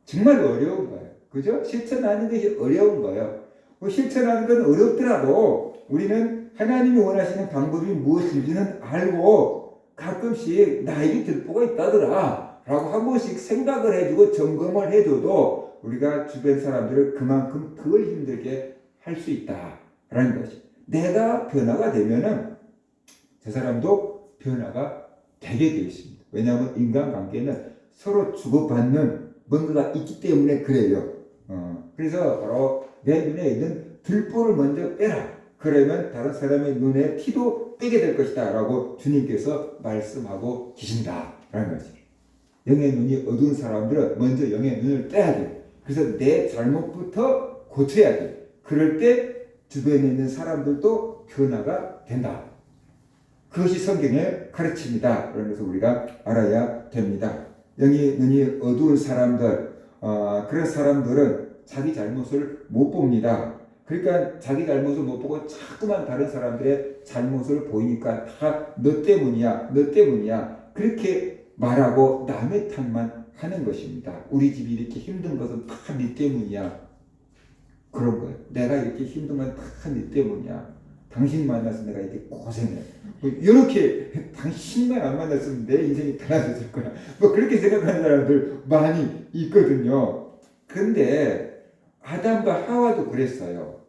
S1: 정말 어려운 거예요. 그죠? 실천하는 것이 어려운 거예요. 실천하는 건 어렵더라도 우리는 하나님이 원하시는 방법이 무엇인지는 알고 가끔씩 나에게 들보가 있다더라 라고 한 번씩 생각을 해주고 점검을 해줘도 우리가 주변 사람들을 그만큼 덜 힘들게 할 수 있다 라는 것이. 내가 변화가 되면은 저 사람도 변화가 되게 되어 있습니다. 왜냐하면 인간관계는 서로 주고받는 뭔가가 있기 때문에 그래요. 그래서 바로 내 눈에 있는 들보를 먼저 빼라. 그러면 다른 사람의 눈에 티도 빼게 될 것이다 라고 주님께서 말씀하고 계신다 라는 거죠. 영의 눈이 어두운 사람들은 먼저 영의 눈을 떼야 돼요. 그래서 내 잘못부터 고쳐야 돼요. 그럴 때 주변에 있는 사람들도 변화가 된다. 그것이 성경의 가르침이다. 그러면서 우리가 알아야 됩니다. 영의 눈이 어두운 사람들, 그런 사람들은 자기 잘못을 못 봅니다. 그러니까 자기 잘못을 못 보고 자꾸만 다른 사람들의 잘못을 보이니까 다 너 때문이야, 너 때문이야. 그렇게 말하고 남의 탓만 하는 것입니다. 우리 집이 이렇게 힘든 것은 다 네 때문이야. 그런 거예요. 내가 이렇게 힘든 건 다 네 때문이야. 당신 만나서 내가 이렇게 고생해. 이렇게 당신만 안 만났으면 내 인생이 달라졌을 거야. 뭐 그렇게 생각하는 사람들 많이 있거든요. 근데 아담과 하와도 그랬어요.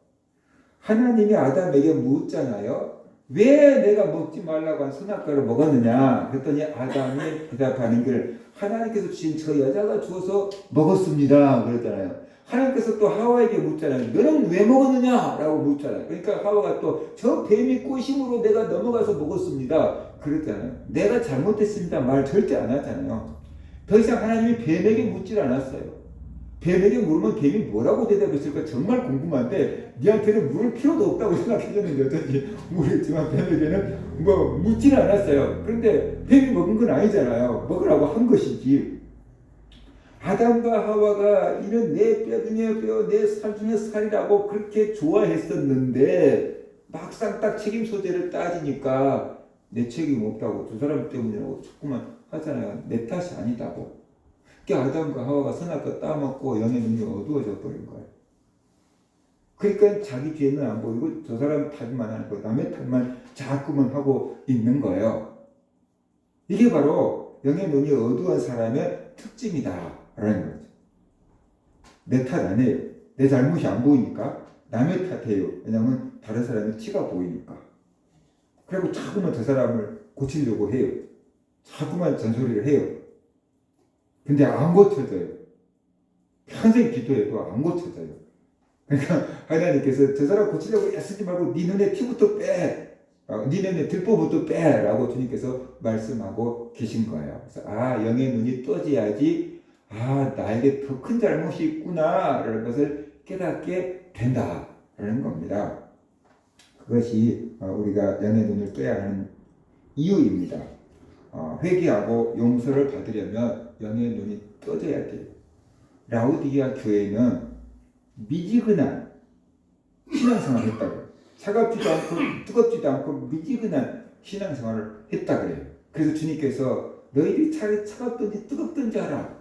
S1: 하나님이 아담에게 묻잖아요. 왜 내가 먹지 말라고 한 선악과를 먹었느냐? 그랬더니 아담이 대답하는 걸 하나님께서 주신 저 여자가 주어서 먹었습니다. 그랬잖아요. 하나님께서 또 하와에게 묻잖아요. 너는 왜 먹었느냐? 라고 묻잖아요. 그러니까 하와가 또 저 뱀이 꼬심으로 내가 넘어가서 먹었습니다. 그랬잖아요. 내가 잘못했습니다. 말 절대 안 하잖아요. 더 이상 하나님이 뱀에게 묻질 않았어요. 뱀에게 물으면 뱀이 뭐라고 대답했을까 정말 궁금한데 니한테는 물을 필요도 없다고 생각했는지 어쩐지 모르겠지만 뱀에게는 뭐 묻지는 않았어요. 그런데 뱀이 먹은 건 아니잖아요. 먹으라고 한 것이지. 아담과 하와가 이는 내 뼈 중에 뼈, 내 살 중에 살이라고 그렇게 좋아했었는데 막상 딱 책임 소재를 따지니까 내 책임 없다고 두 사람 때문이라고 자꾸만 하잖아요. 내 탓이 아니다고. 그러니까 아담과 하와가 선악과 따먹고 영의 눈이 어두워져 버린 거예요. 그러니까 자기 죄는 안 보이고 저 사람 탓만 하는 거예요. 남의 탓만 자꾸만 하고 있는 거예요. 이게 바로 영의 눈이 어두운 사람의 특징이다 라는 거죠. 내 탓 안 해요. 내 잘못이 안 보이니까 남의 탓해요. 왜냐하면 다른 사람의 티가 보이니까. 그리고 자꾸만 저 사람을 고치려고 해요. 자꾸만 잔소리를 해요. 근데 안 고쳐져요. 평생 기도해도 안 고쳐져요. 그러니까 하나님께서 저 사람 고치려고 애쓰지 말고 네 눈에 티부터 빼. 네 눈에 들보부터 빼라고 주님께서 말씀하고 계신 거예요. 그래서 영의 눈이 떠져야지 나에게 더 큰 잘못이 있구나 라는 것을 깨닫게 된다라는 겁니다. 그것이 우리가 영의 눈을 떠야 하는 이유입니다. 회개하고 용서를 받으려면 영의 눈이 떠져야 돼요. 라우디게아 교회는 미지근한 신앙생활을 했다고요. 차갑지도 않고 뜨겁지도 않고 미지근한 신앙생활을 했다 그래요. 그래서 주님께서 너희들이 차라리 차갑든지 뜨겁든지 하라.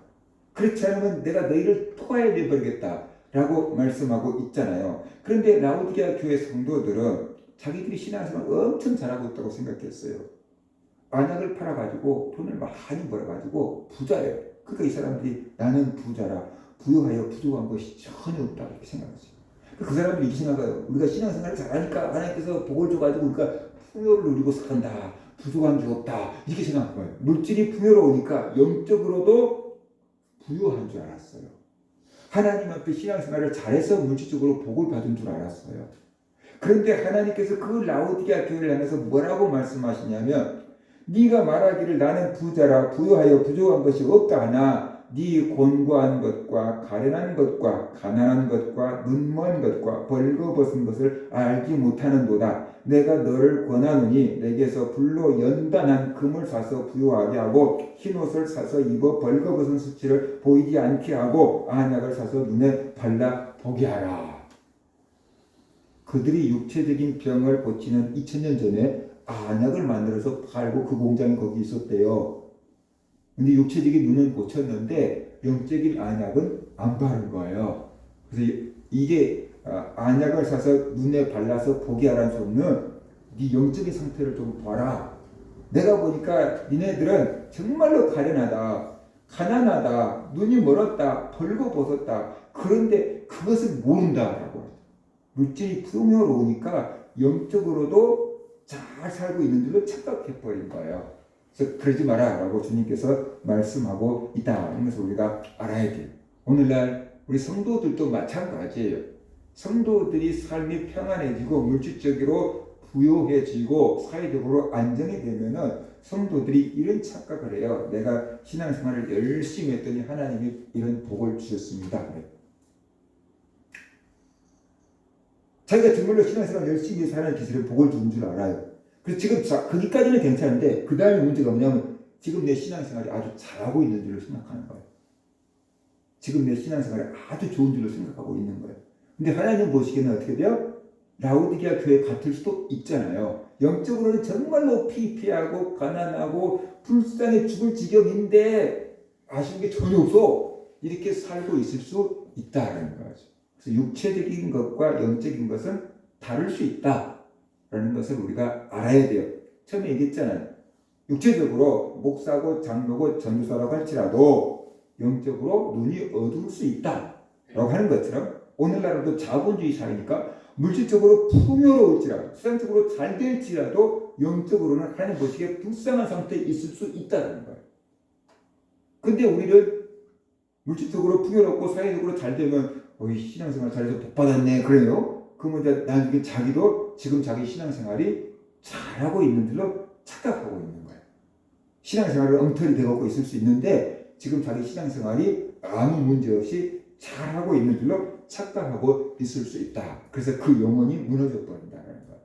S1: 그렇지 않으면 내가 너희를 토하여 내버리겠다 라고 말씀하고 있잖아요. 그런데 라우디게아 교회 성도들은 자기들이 신앙생활을 엄청 잘하고 있다고 생각했어요. 안약을 팔아가지고 돈을 많이 벌어가지고 부자예요. 그러니까 이 사람들이 나는 부자라 부유하여 부족한 것이 전혀 없다고 이렇게 생각했어요. 그 사람들이 이렇게 생각해요. 우리가 신앙생활을 잘하니까 하나님께서 복을 줘가지고 우리가 풍요를 누리고 산다. 부족한 게 없다. 이렇게 생각한 거예요. 물질이 풍요로우니까 영적으로도 부유한 줄 알았어요. 하나님 앞에 신앙생활을 잘해서 물질적으로 복을 받은 줄 알았어요. 그런데 하나님께서 그 라우디게아 교회를 향해서 뭐라고 말씀하시냐면 네가 말하기를 나는 부자라 부유하여 부족한 것이 없다 하나 네 곤고한 것과 가련한 것과 가난한 것과 눈먼 것과 벌거벗은 것을 알지 못하는도다. 내가 너를 권하노니 내게서 불로 연단한 금을 사서 부유하게 하고 흰옷을 사서 입어 벌거벗은 수치를 보이지 않게 하고 안약을 사서 눈에 발라 보게 하라. 그들이 육체적인 병을 고치는 2000년 전에 안약을 만들어서 팔고 그 공장이 거기 있었대요. 근데 육체적인 눈은 고쳤는데 영적인 안약은 안 바른 거예요. 그래서 이게 안약을 사서 눈에 발라서 보게 하라는 소리는 네 영적인 상태를 좀 봐라. 내가 보니까 니네들은 정말로 가련하다, 가난하다, 눈이 멀었다, 벌거벗었다. 그런데 그것을 모른다라고. 물질이 풍요로우니까 영적으로도 잘 살고 있는 줄로 착각해버린 거예요. 그래서 그러지 마라 라고 주님께서 말씀하고 있다는 것을 우리가 알아야 돼요. 오늘날 우리 성도들도 마찬가지예요. 성도들이 삶이 평안해지고 물질적으로 부유해지고 사회적으로 안정이 되면은 성도들이 이런 착각을 해요. 내가 신앙생활을 열심히 했더니 하나님이 이런 복을 주셨습니다. 자기가 정말로 신앙생활 열심히 해서 하나님 기술에 복을 주는 줄 알아요. 그래서 지금 거기까지는 괜찮은데 그 다음에 문제가 뭐냐면 지금 내 신앙생활이 아주 잘하고 있는 줄로 생각하는 거예요. 지금 내 신앙생활이 아주 좋은 줄로 생각하고 있는 거예요. 근데 하나님 보시기에는 어떻게 돼요? 라우디게아 교회 같을 수도 있잖아요. 영적으로는 정말로 피폐하고 가난하고 불쌍해 죽을 지경인데 아쉬운 게 전혀 없어. 이렇게 살고 있을 수 있다라는 거죠. 그래서 육체적인 것과 영적인 것은 다를 수 있다라는 것을 우리가 알아야 돼요. 처음에 얘기했잖아요. 육체적으로 목사고 장로고 전도사라고 할지라도 영적으로 눈이 어두울 수 있다라고 하는 것처럼 오늘날도 자본주의 사회니까 물질적으로 풍요로울지라도 세상적으로 잘 될지라도 영적으로는 하나님 보시기에 불쌍한 상태에 있을 수 있다는 거예요. 근데 우리는 물질적으로 풍요롭고 사회적으로 잘 되면 신앙생활 잘해서 복 받았네 그래요. 그러면 이제 나중에 자기도 지금 자기 신앙생활이 잘하고 있는 줄로 착각하고 있는 거예요. 신앙생활을 엉터리 되고 있을 수 있는데 지금 자기 신앙생활이 아무 문제 없이 잘하고 있는 줄로 착각하고 있을 수 있다. 그래서 그 영혼이 무너져 버린다는 거예요.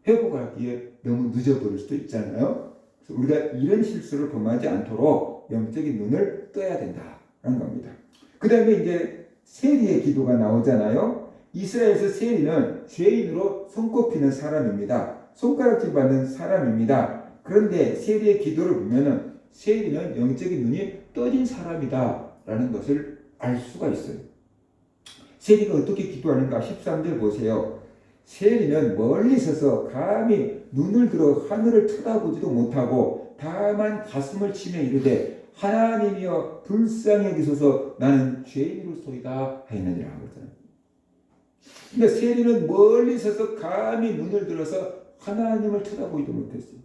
S1: 회복하기에 너무 늦어버릴 수도 있잖아요. 그래서 우리가 이런 실수를 범하지 않도록 영적인 눈을 떠야 된다는 겁니다. 그 다음에 이제 세리의 기도가 나오잖아요. 이스라엘에서 세리는 죄인으로 손꼽히는 사람입니다. 손가락질 받는 사람입니다. 그런데 세리의 기도를 보면은 세리는 영적인 눈이 떠진 사람이다라는 것을 알 수가 있어요. 세리가 어떻게 기도하는가 13절 보세요. 세리는 멀리 서서 감히 눈을 들어 하늘을 쳐다보지도 못하고 다만 가슴을 치며 이르되 하나님이여 불쌍히 여기소서 나는 죄인으로소이다 하였느니라 하거든. 근데 세리는 멀리 서서 감히 눈을 들어서 하나님을 쳐다보지도 못했어요.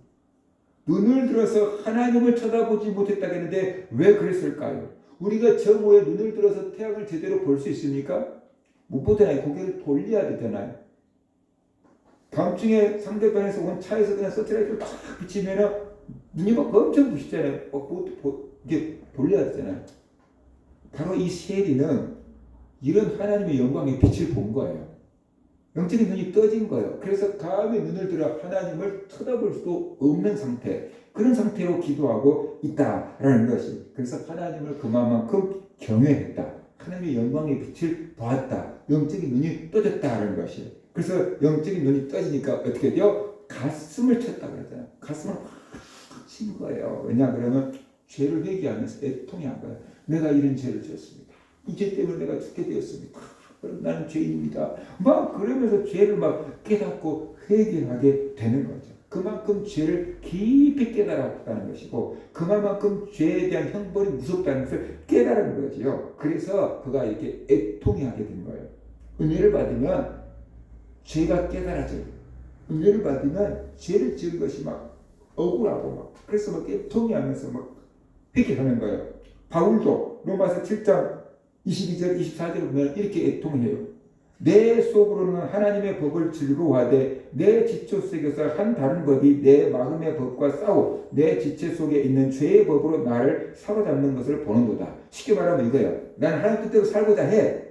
S1: 눈을 들어서 하나님을 쳐다보지 못했다겠는데 왜 그랬을까요? 우리가 정오에 눈을 들어서 태양을 제대로 볼 수 있습니까? 못 보잖아요. 고개를 돌려야 되잖아요. 밤중에 상대방에서 온 차에서 그냥 서트라이트를 딱 비치면은 눈이 막 엄청 부시잖아요. 이게 돌려야 되잖아요. 바로 이 세리는 이런 하나님의 영광의 빛을 본 거예요. 영적인 눈이 떠진 거예요. 그래서 감히 눈을 들어 하나님을 쳐다볼 수도 없는 상태, 그런 상태로 기도하고 있다라는 것이. 그래서 하나님을 그만큼 경외했다. 하나님의 영광의 빛을 보았다. 영적인 눈이 떠졌다는 것이. 그래서 영적인 눈이 떠지니까 어떻게 돼요? 가슴을 쳤다 그러잖아요. 가슴을 확 친 거예요. 왜냐 그러면 죄를 회개하면서 애통해한 거예요. 내가 이런 죄를 지었습니다. 이 죄 때문에 내가 죽게 되었습니다. 그럼 나는 죄인입니다. 막 그러면서 죄를 막 깨닫고 회개하게 되는 거죠. 그만큼 죄를 깊이 깨달았다는 것이고 그만큼 죄에 대한 형벌이 무섭다는 것을 깨달은 거지요. 그래서 그가 이렇게 애통해 하게 된 거예요. 은혜를 받으면 죄가 깨달아져요. 은혜를 받으면 죄를 지은 것이 막 억울하고 막 그래서 막 애통해 하면서 막 회개하는 거예요. 바울도 로마서 7장 22절 24절 보면 이렇게 애통해요. 내 속으로는 하나님의 법을 즐거워하되 내 지체 속에서 한 다른 법이 내 마음의 법과 싸워 내 지체 속에 있는 죄의 법으로 나를 사로잡는 것을 보는도다. 쉽게 말하면 이거예요. 나는 하나님 뜻대로 살고자 해.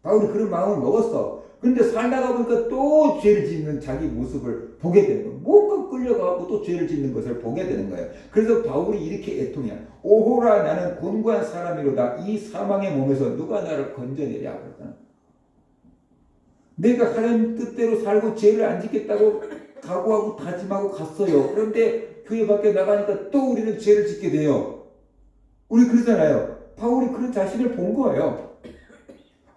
S1: 바울이 그런 마음을 먹었어. 그런데 살다가 보니까 또 죄를 짓는 자기 모습을 보게 되는 거예요. 뭔가 끌려가고 또 죄를 짓는 것을 보게 되는 거예요. 그래서 바울이 이렇게 애통해요. 오호라 나는 곤고한 사람이로다. 이 사망의 몸에서 누가 나를 건져내랴. 그러잖아. 내가 하나님 뜻대로 살고 죄를 안 짓겠다고 각오하고 다짐하고 갔어요. 그런데 교회 밖에 나가니까 또 우리는 죄를 짓게 돼요. 우리 그러잖아요. 바울이 그런 자신을 본 거예요.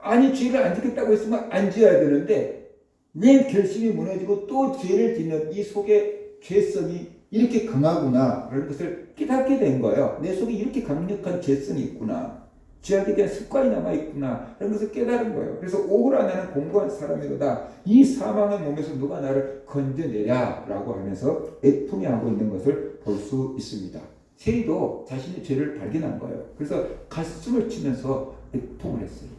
S1: 아니 죄를 안 짓겠다고 했으면 안 지어야 되는데 왜 결심이 무너지고 또 죄를 짓는 이 속에 죄성이 이렇게 강하구나 그런 것을 깨닫게 된 거예요. 내 속에 이렇게 강력한 죄성이 있구나. 죄악에 대한 습관이 남아있구나 그런 것을 깨달은 거예요. 그래서 오호라 나는 공고한 사람이로다. 이 사망의 몸에서 누가 나를 건져내랴 라고 하면서 애통해하고 있는 것을 볼 수 있습니다. 세리도 자신의 죄를 발견한 거예요. 그래서 가슴을 치면서 애통을 했어요.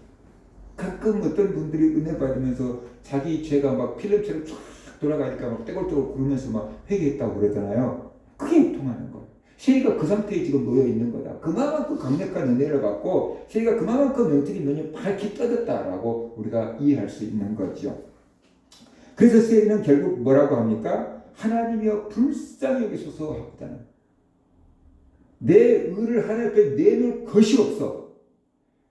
S1: 가끔 어떤 분들이 은혜 받으면서 자기 죄가 막 필름처럼 쫙 돌아가니까 막 떼굴떼굴 구르면서 막 회개했다고 그러잖아요. 그게 애통하는 거예요. 세리가 그 상태에 지금 놓여 있는 거다. 그만큼 강력한 은혜를 받고 세리가 그만큼 영적인 눈이 밝게 떠졌다라고 우리가 이해할 수 있는 거죠. 그래서 세리는 결국 뭐라고 합니까? 하나님이여 불쌍히 여기소서 하잖아요. 내 의를 하나님 앞에 내놓을 것이 없어.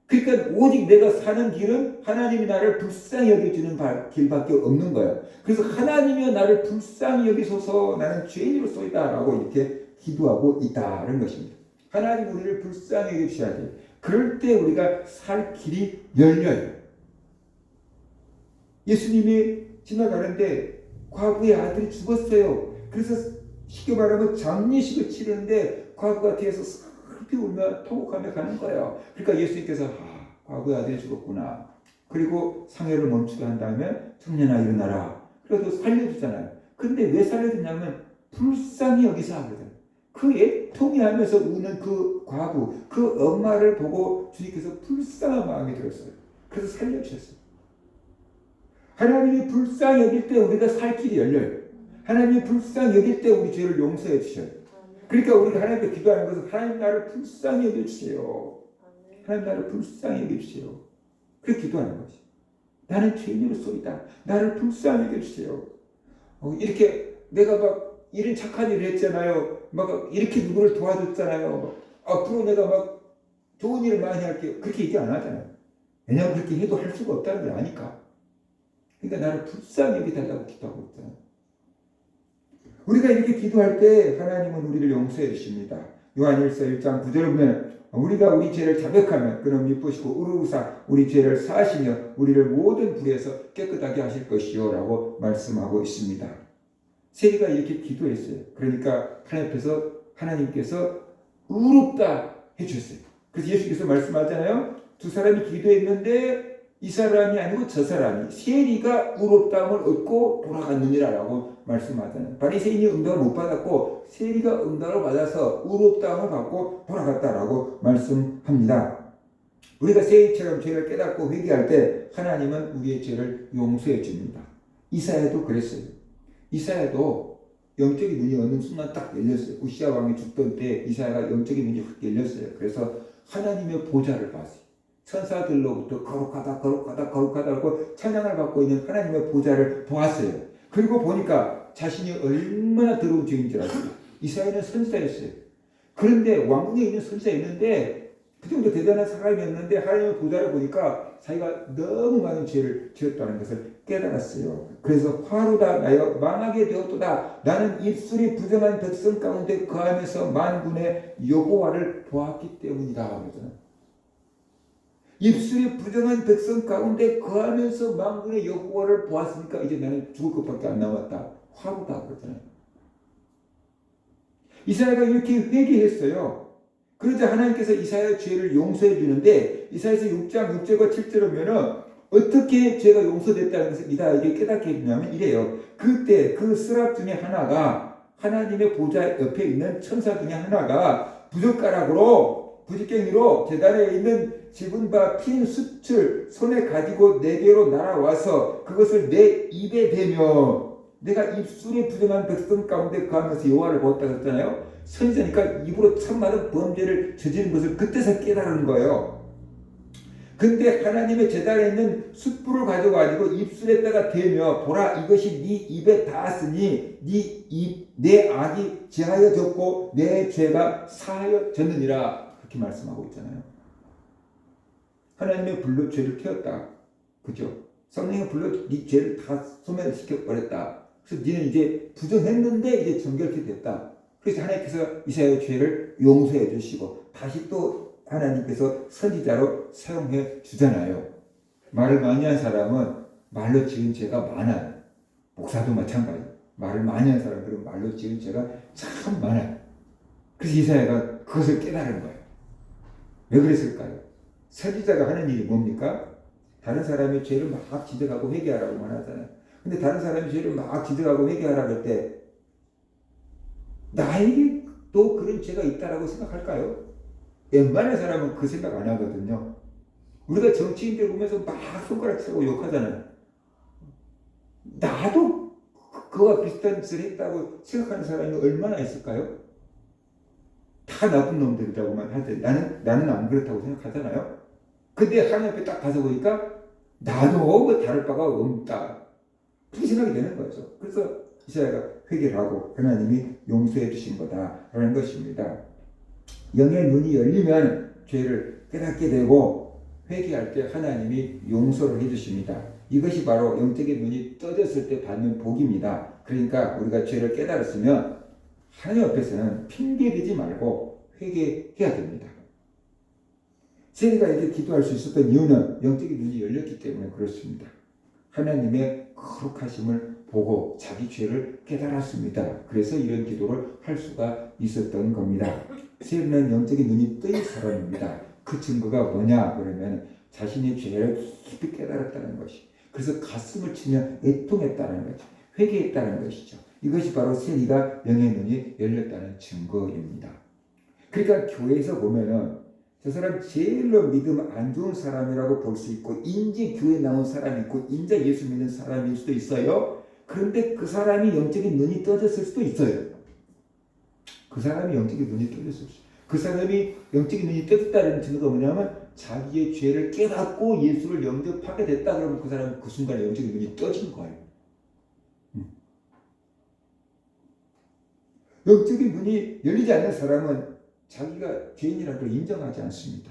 S1: 그러니까 오직 내가 사는 길은 하나님이 나를 불쌍히 여겨주는 길밖에 없는 거예요. 그래서 하나님이여 나를 불쌍히 여기소서 나는 죄인으로소이다 라고 이렇게 기도하고 있다는 것입니다. 하나님 우리를 불쌍히 여기셔야 돼요. 그럴 때 우리가 살 길이 열려요. 예수님이 지나가는데 과부의 아들이 죽었어요. 그래서 쉽게 말하면 장례식을 치르는데 과부가 뒤에서 슬피 울며 통곡하며 가는 거예요. 그러니까 예수님께서 과부의 아들이 죽었구나. 그리고 상해를 멈추게 한 다음에 청년아 일어나라. 그래도 살려주잖아요. 근데 왜 살려주냐면 불쌍히 여기서 하거든. 그 애통해하면서 우는 그 과부, 그 엄마를 보고 주님께서 불쌍한 마음이 들었어요. 그래서 살려주셨어요. 하나님이 불쌍히 여길 때 우리가 살 길이 열려요. 하나님이 불쌍히 여길 때 우리 죄를 용서해 주셔요. 그러니까 우리가 하나님께 기도하는 것은 하나님 나를 불쌍히 여겨주세요. 하나님 나를 불쌍히 여겨주세요. 그렇게 기도하는 거지. 나는 죄인으로서이다. 나를 불쌍히 여겨주세요. 이렇게 내가 막 이런 착한 일을 했잖아요. 막 이렇게 누구를 도와줬잖아요. 앞으로 내가 막 좋은 일을 많이 할게요. 그렇게 얘기 안 하잖아요. 왜냐하면 그렇게 해도 할 수가 없다는 걸 아니까. 그러니까 나를 불쌍히 여기달라고 기도하고 있잖아요. 우리가 이렇게 기도할 때 하나님은 우리를 용서해 주십니다. 요한일서 1장 9절 보면 우리가 우리 죄를 자백하면 그는 미쁘시고 의로우사 우리 죄를 사하시며 우리를 모든 불에서 깨끗하게 하실 것이요 라고 말씀하고 있습니다. 세리가 이렇게 기도했어요. 그러니까 하나님 앞에서 하나님께서 의롭다 해주셨어요. 그래서 예수께서 말씀하잖아요. 두 사람이 기도했는데 이 사람이 아니고 저 사람이 세리가 의롭다함을 얻고 돌아갔느니라 라고 말씀하잖아요. 바리새인이 응답을 못 받았고 세리가 응답을 받아서 의롭다함을 받고 돌아갔다라고 말씀합니다. 우리가 세리처럼 죄를 깨닫고 회개할 때 하나님은 우리의 죄를 용서해 줍니다. 이사야도 그랬어요. 이사야도 영적인 눈이 어느 순간 딱 열렸어요. 우시아 왕이 죽던 때 이사야가 영적인 눈이 확 열렸어요. 그래서 하나님의 보좌를 봤어요. 천사들로부터 거룩하다고 찬양을 받고 있는 하나님의 보좌를 보았어요. 그리고 보니까 자신이 얼마나 더러운 죄인 줄 아세요. 이사야는 선지자였어요. 그런데 왕궁에 있는 선지자였는데 그 정도 대단한 사람이었는데 하나님의 보좌를 보니까 자기가 너무 많은 죄를 지었다는 것을 깨달았어요. 그래서 화로다 나여 망하게 되었도다. 나는 입술이 부정한 백성 가운데 거하면서 만군의 여호와를 보았기 때문이다. 그러잖아요. 입술이 부정한 백성 가운데 거하면서 만군의 여호와를 보았으니까 이제 나는 죽을 것밖에 안 남았다. 화로다 그러잖아요. 이사야가 이렇게 회개했어요. 그러자 하나님께서 이사야의 죄를 용서해 주는데 이사야서 6장 6절과 7절을 보면은 어떻게 죄가 용서됐다는 것을 이사야에게 깨닫게 해주냐면 이래요. 그때 그 스랍 중에 하나가 하나님의 보좌 옆에 있는 천사 중에 하나가 부싯갱이로 제단에 있는 집은 바 핀 숯을 손에 가지고 내게로 날아와서 그것을 내 입에 대며 내가 입술이 부정한 백성 가운데 거하면서 여호와를 보았다 그랬잖아요. 선지자니까 입으로 참 많은 범죄를 저지른 것을 그때서 깨달은 거예요. 근데 하나님의 제단에 있는 숯불을 가져가지고 입술에다가 대며 보라 이것이 네 입에 닿았으니 내 악이 제하여졌고 내 죄가 사하여졌느니라 그렇게 말씀하고 있잖아요. 하나님의 불로 죄를 태웠다. 그죠? 성령의 불로 네 죄를 다 소멸시켜버렸다. 그래서 너는 이제 부정했는데 이제 정결케 됐다. 그래서 하나님께서 이사야의 죄를 용서해 주시고 다시 또 하나님께서 선지자로 사용해 주잖아요. 말을 많이 한 사람은 말로 지은 죄가 많아요. 목사도 마찬가지. 말을 많이 한 사람들은 말로 지은 죄가 참 많아요. 그래서 이사야가 그것을 깨달은 거예요. 왜 그랬을까요? 선지자가 하는 일이 뭡니까? 다른 사람의 죄를 막 지적하고 회개하라고만 하잖아요. 근데 다른 사람의 죄를 막 지적하고 회개하라고 할 때 나에게 또 그런 죄가 있다라고 생각할까요? 웬만한 사람은 그 생각 안 하거든요. 우리가 정치인들 보면서 막 손가락 치고 욕하잖아요. 나도 그와 비슷한 짓을 했다고 생각하는 사람이 얼마나 있을까요? 다 나쁜 놈들이라고만 하지. 나는 안 그렇다고 생각하잖아요. 근데 하나님 앞에 딱 가서 보니까 나도 뭐 다를 바가 없다. 그렇게 생각이 되는 거죠. 그래서 이사야가 회개를 하고 하나님이 용서해 주신 거다라는 것입니다. 영의 눈이 열리면 죄를 깨닫게 되고 회개할 때 하나님이 용서를 해주십니다. 이것이 바로 영적인 눈이 떠졌을 때 받는 복입니다. 그러니까 우리가 죄를 깨달았으면 하나님 앞에서는 핑계대지 말고 회개해야 됩니다. 세리가 이렇게 기도할 수 있었던 이유는 영적인 눈이 열렸기 때문에 그렇습니다. 하나님의 거룩하심을 보고 자기 죄를 깨달았습니다. 그래서 이런 기도를 할 수가 있었던 겁니다. 세리는 영적인 눈이 뜨인 사람입니다. 그 증거가 뭐냐 그러면 자신의 죄를 깊이 깨달았다는 것이, 그래서 가슴을 치며 애통했다는 거죠. 회개했다는 것이죠. 이것이 바로 세리가 영의 눈이 열렸다는 증거입니다. 그러니까 교회에서 보면은 저 사람 제일로 믿음 안 좋은 사람이라고 볼 수 있고, 인제 교회 나온 사람이 있고 인제 예수 믿는 사람일 수도 있어요. 그런데 그 사람이 영적인 눈이 떠졌을 수도 있어요. 그 사람이 영적인 눈이 떠졌을 수 있어요. 그 사람이 영적인 눈이 떠졌다는 증거가 뭐냐면 자기의 죄를 깨닫고 예수를 영접하게 됐다 그러면 그 사람은 그 순간에 영적인 눈이 떠진 거예요. 영적인 눈이 열리지 않는 사람은 자기가 죄인이라는 걸 인정하지 않습니다.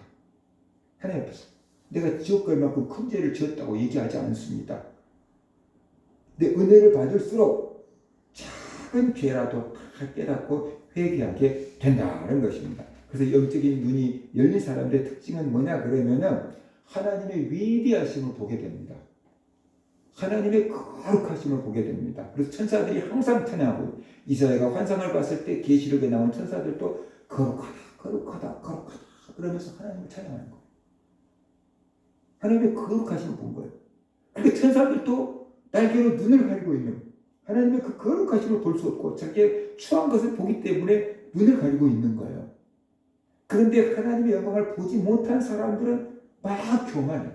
S1: 하나님 앞에서 내가 지옥 갈 만큼 큰 죄를 지었다고 얘기하지 않습니다. 내 은혜를 받을수록 작은 죄라도 다 깨닫고 회개하게 된다는 것입니다. 그래서 영적인 눈이 열린 사람들의 특징은 뭐냐 그러면은 하나님의 위대하심을 보게 됩니다. 하나님의 거룩하심을 보게 됩니다. 그래서 천사들이 항상 찬양하고, 이사야가 환상을 봤을 때 계시록에 나온 천사들도 거룩하다, 거룩하다, 거룩하다 그러면서 하나님을 찬양하는 거예요. 하나님의 거룩하심을 본 거예요. 그러니까 천사들도 날개로 눈을 가리고 있는 거예요. 하나님의 그 거룩하심을 볼 수 없고 자기의 추한 것을 보기 때문에 눈을 가리고 있는 거예요. 그런데 하나님의 영광을 보지 못한 사람들은 막 교만해.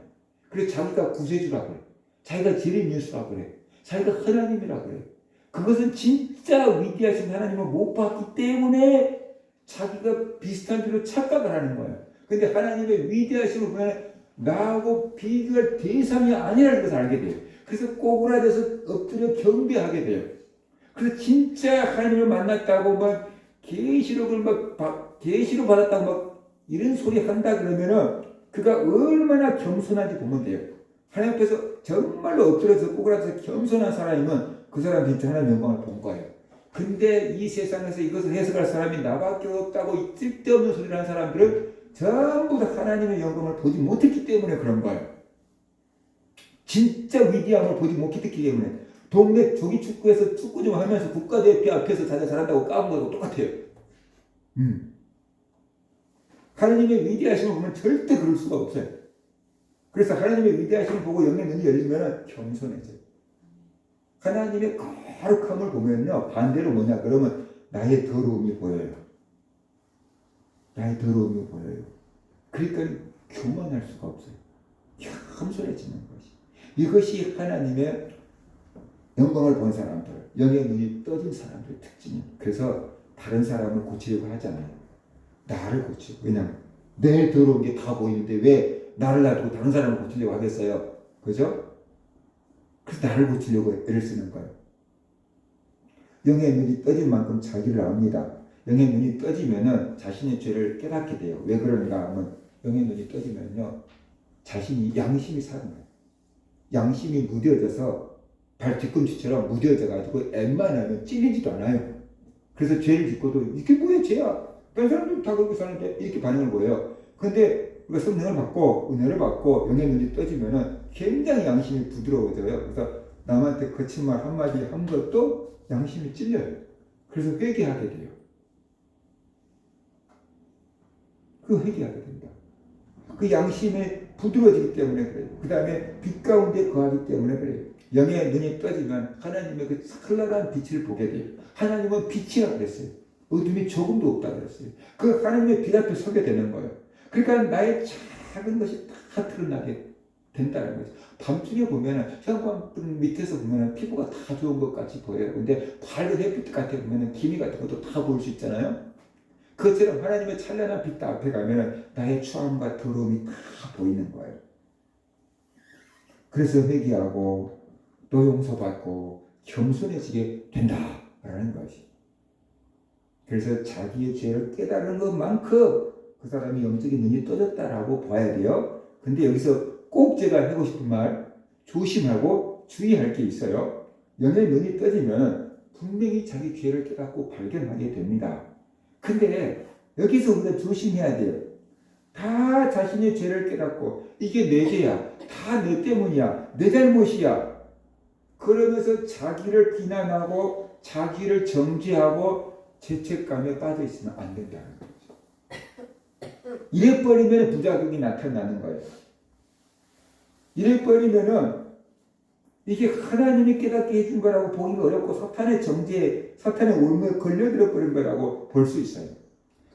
S1: 그래서 자기가 구세주라고 그래. 자기가 제레미야라고 그래. 자기가 하나님이라고 그래. 그것은 진짜 위대하신 하나님을 못 봤기 때문에 자기가 비슷한 줄로 착각을 하는 거예요. 근데 하나님의 위대하심을 보면 나하고 비교할 대상이 아니라는 것을 알게 돼요. 그래서 꼬그라져서 엎드려 경배하게 돼요. 그래서 진짜 하나님을 만났다고 막 계시록을 막 계시로 받았다고 막 이런 소리 한다 그러면은 그가 얼마나 겸손한지 보면 돼요. 하나님 앞에서 정말로 엎드려서 꼬그라져서 겸손한 사람이면 그 사람 진짜 하나님의 영광을 본 거예요. 근데 이 세상에서 이것을 해석할 사람이 나밖에 없다고 쓸데없는 소리를 하는 사람들은 전부 다 하나님의 영광을 보지 못했기 때문에 그런 거예요. 진짜 위대함을 보지 못했기 때문에. 동네 조기축구에서 축구 좀 하면서 국가대표 앞에서 자기가 잘한다고 까본 거하고 똑같아요. 하나님의 위대하심을 보면 절대 그럴 수가 없어요. 그래서 하나님의 위대하심을 보고 영의 눈이 열리면 겸손해져요. 하나님의 거룩함을 보면요, 반대로 뭐냐 그러면 나의 더러움이 보여요. 나의 더러움이 보여요. 그러니까 교만할 수가 없어요. 겸손해지는 것이. 이것이 하나님의 영광을 본 사람들, 영의 눈이 떠진 사람들의 특징입니다. 그래서 다른 사람을 고치려고 하잖아요. 나를 고치고. 왜냐하면 내 더러운 게 다 보이는데 왜 나를 놔두고 다른 사람을 고치려고 하겠어요? 그죠? 그래서 나를 고치려고 애를 쓰는 거예요. 영의 눈이 떠진 만큼 자기를 압니다. 영의 눈이 떠지면은 자신의 죄를 깨닫게 돼요. 왜 그런가 하면 영의 눈이 떠지면요, 자신이 양심이 사는 거예요. 양심이 무뎌져서 발 뒤꿈치처럼 무뎌져가지고 웬만하면 찔리지도 않아요. 그래서 죄를 짓고도 이게 뭐야 죄야. 다른 사람들 다 그렇게 사는데 이렇게 반응을 보여요. 근데 우리가 성령을 받고 은혜를 받고 영의 눈이 떠지면은 굉장히 양심이 부드러워져요. 그래서 남한테 거친 말 한마디 한 것도 양심이 찔려요. 그래서 회개하게 돼요. 그 회개하게 됩니다. 그 양심이 부드러워지기 때문에 그래요. 그 다음에 빛 가운데 거하기 때문에 그래요. 영의 눈이 떠지면 하나님의 그 찬란한 빛을 보게 돼요. 하나님은 빛이라 그랬어요. 어둠이 조금도 없다 그랬어요. 그 하나님의 빛 앞에 서게 되는 거예요. 그러니까 나의 작은 것이 다 드러나게 된다는 거죠. 밤중에 보면은 현관 밑에서 보면은 피부가 다 좋은 것 같이 보여요. 근데 밝은 햇빛 같아 보면은 기미 같은 것도 다 보일 수 있잖아요. 그것처럼 하나님의 찬란한 빛 앞에 가면은 나의 추함과 더러움이 다 보이는 거예요. 그래서 회개하고 또 용서받고 겸손해지게 된다라는 것이. 그래서 자기의 죄를 깨달은 것만큼 그 사람이 영적인 눈이 떠졌다라고 봐야 돼요. 근데 여기서 꼭 제가 하고 싶은 말, 조심하고 주의할 게 있어요. 영의 눈이 떠지면 분명히 자기 죄를 깨닫고 발견하게 됩니다. 근데 여기서 우리가 조심해야 돼요. 다 자신의 죄를 깨닫고 이게 내 죄야. 다 내 때문이야. 내 잘못이야. 그러면서 자기를 비난하고 자기를 정죄하고 죄책감에 빠져 있으면 안 된다는 거죠. 이래버리면 부작용이 나타나는 거예요. 이래버리면은 이게 하나님이 깨닫게 해준 거라고 보기 어렵고 사탄의 정죄, 사탄의 올무에 걸려들어 버린 거라고 볼 수 있어요.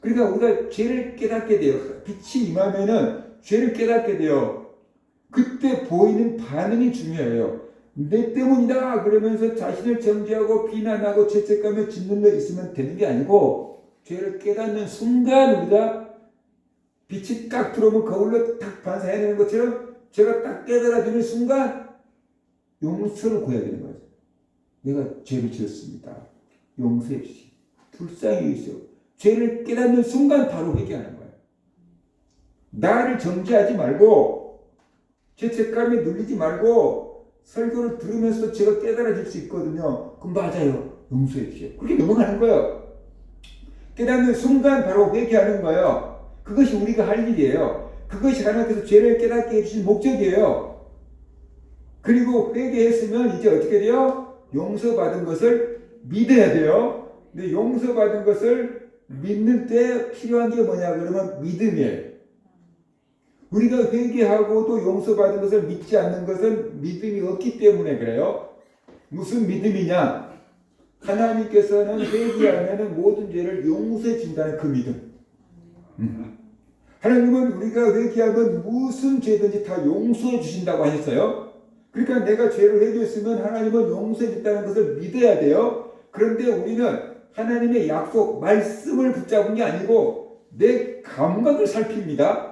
S1: 그러니까 우리가 죄를 깨닫게 돼요. 빛이 임하면은 죄를 깨닫게 돼요. 그때 보이는 반응이 중요해요. 내 때문이다 그러면서 자신을 정죄하고 비난하고 죄책감에 짓눌려 있으면 되는 게 아니고 죄를 깨닫는 순간 우리가 빛이 딱 들어오면 거울로 딱 반사해내는 것처럼 죄가 딱 깨달아지는 순간 용서를 구해야 되는 거죠. 내가 죄를 지었습니다. 용서해 주시. 불쌍히 여기시오. 죄를 깨닫는 순간 바로 회개하는 거예요. 나를 정죄하지 말고 죄책감에 눌리지 말고 설교를 들으면서 제가 깨달아질 수 있거든요. 그럼 맞아요. 용서해 주세요. 그렇게 넘어가는 거예요. 깨닫는 순간 바로 회개하는 거예요. 그것이 우리가 할 일이에요. 그것이 하나님께서 죄를 깨닫게 해주신 목적이에요. 그리고 회개했으면 이제 어떻게 돼요? 용서받은 것을 믿어야 돼요. 근데 용서받은 것을 믿는 때 필요한 게 뭐냐 그러면 믿음이에요. 우리가 회개하고도 용서받은 것을 믿지 않는 것은 믿음이 없기 때문에 그래요. 무슨 믿음이냐? 하나님께서는 회개하면 모든 죄를 용서해 준다는 그 믿음. 하나님은 우리가 회개하면 무슨 죄든지 다 용서해 주신다고 하셨어요. 그러니까 내가 죄를 회개했으면 하나님은 용서해 준다는 것을 믿어야 돼요. 그런데 우리는 하나님의 약속, 말씀을 붙잡은 게 아니고 내 감각을 살핍니다.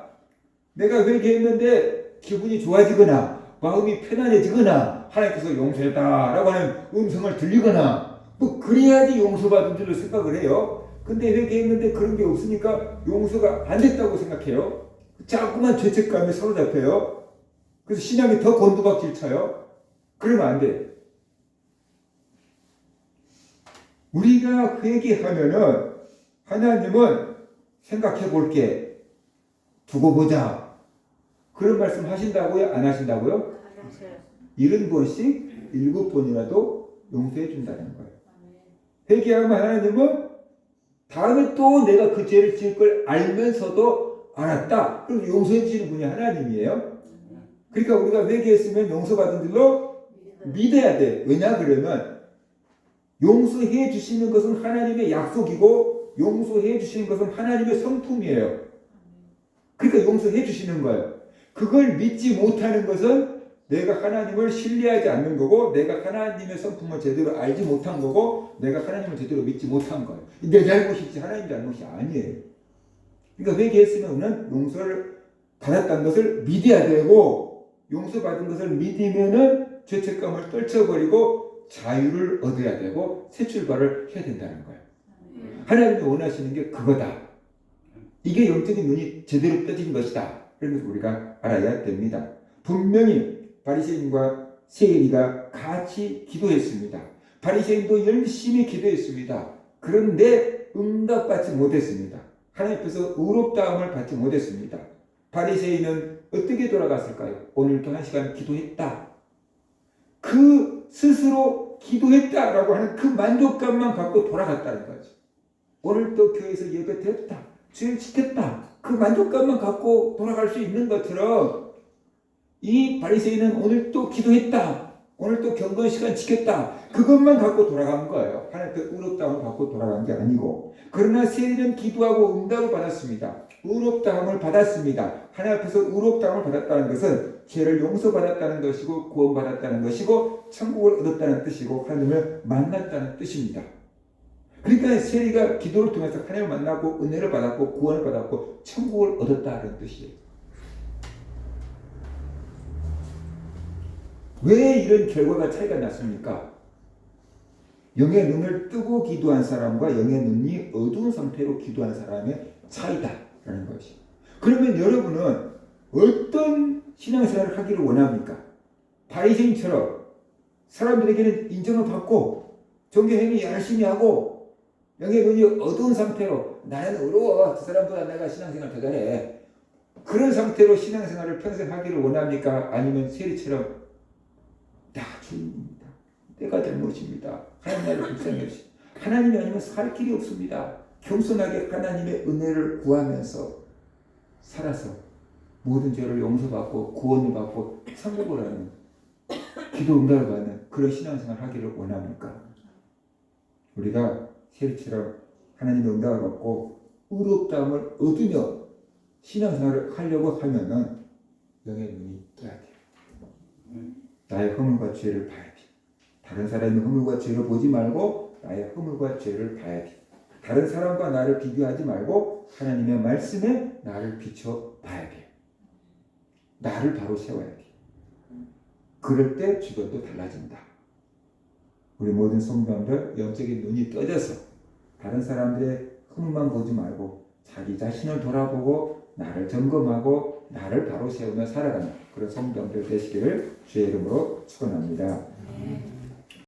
S1: 내가 회개했는데 기분이 좋아지거나 마음이 편안해지거나 하나님께서 용서했다라고 하는 음성을 들리거나 뭐 그래야지 용서받은 줄로 생각을 해요. 근데 회개했는데 그런 게 없으니까 용서가 안 됐다고 생각해요. 자꾸만 죄책감에 사로잡혀요. 그래서 신앙이 더 곤두박질 쳐요. 그러면 안 돼. 우리가 회개하면은 하나님은 생각해 볼게. 두고 보자. 그런 말씀 하신다고요? 안 하신다고요? 70번씩 7번이라도 용서해 준다는 거예요. 회개하면 하나님은 다음에 또 내가 그 죄를 지을 걸 알면서도 알았다. 그럼 용서해 주시는 분이 하나님이에요. 그러니까 우리가 회개했으면 용서받은 줄로 믿어야 돼. 왜냐 그러면 용서해 주시는 것은 하나님의 약속이고 용서해 주시는 것은 하나님의 성품이에요. 그러니까 용서해 주시는 거예요. 그걸 믿지 못하는 것은 내가 하나님을 신뢰하지 않는 거고 내가 하나님의 성품을 제대로 알지 못한 거고 내가 하나님을 제대로 믿지 못한 거예요. 내 잘못이지 하나님 잘못이 아니에요. 그러니까 회개했으면 우리는 용서를 받았다는 것을 믿어야 되고 용서받은 것을 믿으면은 죄책감을 떨쳐버리고 자유를 얻어야 되고 새 출발을 해야 된다는 거예요. 하나님이 원하시는 게 그거다. 이게 영적인 눈이 제대로 떠진 것이다. 그래서 우리가 알아야 됩니다. 분명히 바리새인과 세리가 같이 기도했습니다. 바리새인도 열심히 기도했습니다. 그런데 응답받지 못했습니다. 하나님 앞에서 의롭다함을 받지 못했습니다. 바리새인은 어떻게 돌아갔을까요? 오늘도 1시간 기도했다. 그 스스로 기도했다라고 하는 그 만족감만 갖고 돌아갔다는 거죠. 오늘도 교회에서 예배 드렸다. 주일 지켰다. 그 만족감만 갖고 돌아갈 수 있는 것처럼 이 바리새인은 오늘 또 기도했다. 오늘 또 경건 시간 지켰다. 그것만 갖고 돌아간 거예요. 하나님께 의롭다함을 갖고 돌아간 게 아니고. 그러나 세리는 기도하고 응답을 받았습니다. 의롭다함을 받았습니다. 하나님 앞에서 의롭다함을 받았다는 것은 죄를 용서받았다는 것이고 구원받았다는 것이고 천국을 얻었다는 뜻이고 하나님을 만났다는 뜻입니다. 그러니까 세리가 기도를 통해서 하나님을 만나고 은혜를 받았고 구원을 받았고 천국을 얻었다는 뜻이에요. 왜 이런 결과가 차이가 났습니까? 영의 눈을 뜨고 기도한 사람과 영의 눈이 어두운 상태로 기도한 사람의 차이다라는 것이. 그러면 여러분은 어떤 신앙생활을 하기를 원합니까? 바리새인처럼 사람들에게는 인정을 받고 종교행위 열심히 하고 영의 눈이 어두운 상태로 나는 어려워. 그 사람보다 내가 신앙생활 더 잘해. 그런 상태로 신앙생활을 평생 하기를 원합니까? 아니면 세리처럼 나 주인입니다. 내가 잘못입니다. 하나님 나를 불쌍히 여기시오. 하나님이 아니면 살 길이 없습니다. 겸손하게 하나님의 은혜를 구하면서 살아서 모든 죄를 용서받고 구원을 받고 천국을 하는 기도 응답을 받는 그런 신앙생활을 하기를 원합니까? 우리가 세리처럼 하나님의 응답을 받고 의롭다함을 얻으며 신앙생활을 하려고 하면은 영의 눈이 떠야 돼요. 나의 허물과 죄를 봐야 돼. 다른 사람의 허물과 죄를 보지 말고 나의 허물과 죄를 봐야 돼. 다른 사람과 나를 비교하지 말고 하나님의 말씀에 나를 비춰봐야 돼. 나를 바로 세워야 돼. 그럴 때 주변도 달라진다. 우리 모든 성도님들 영적인 눈이 떠져서 다른 사람들의 흠만 보지 말고 자기 자신을 돌아보고 나를 점검하고 나를 바로 세우며 살아가는 그런 성도님들 되시기를 주의 이름으로 축원합니다.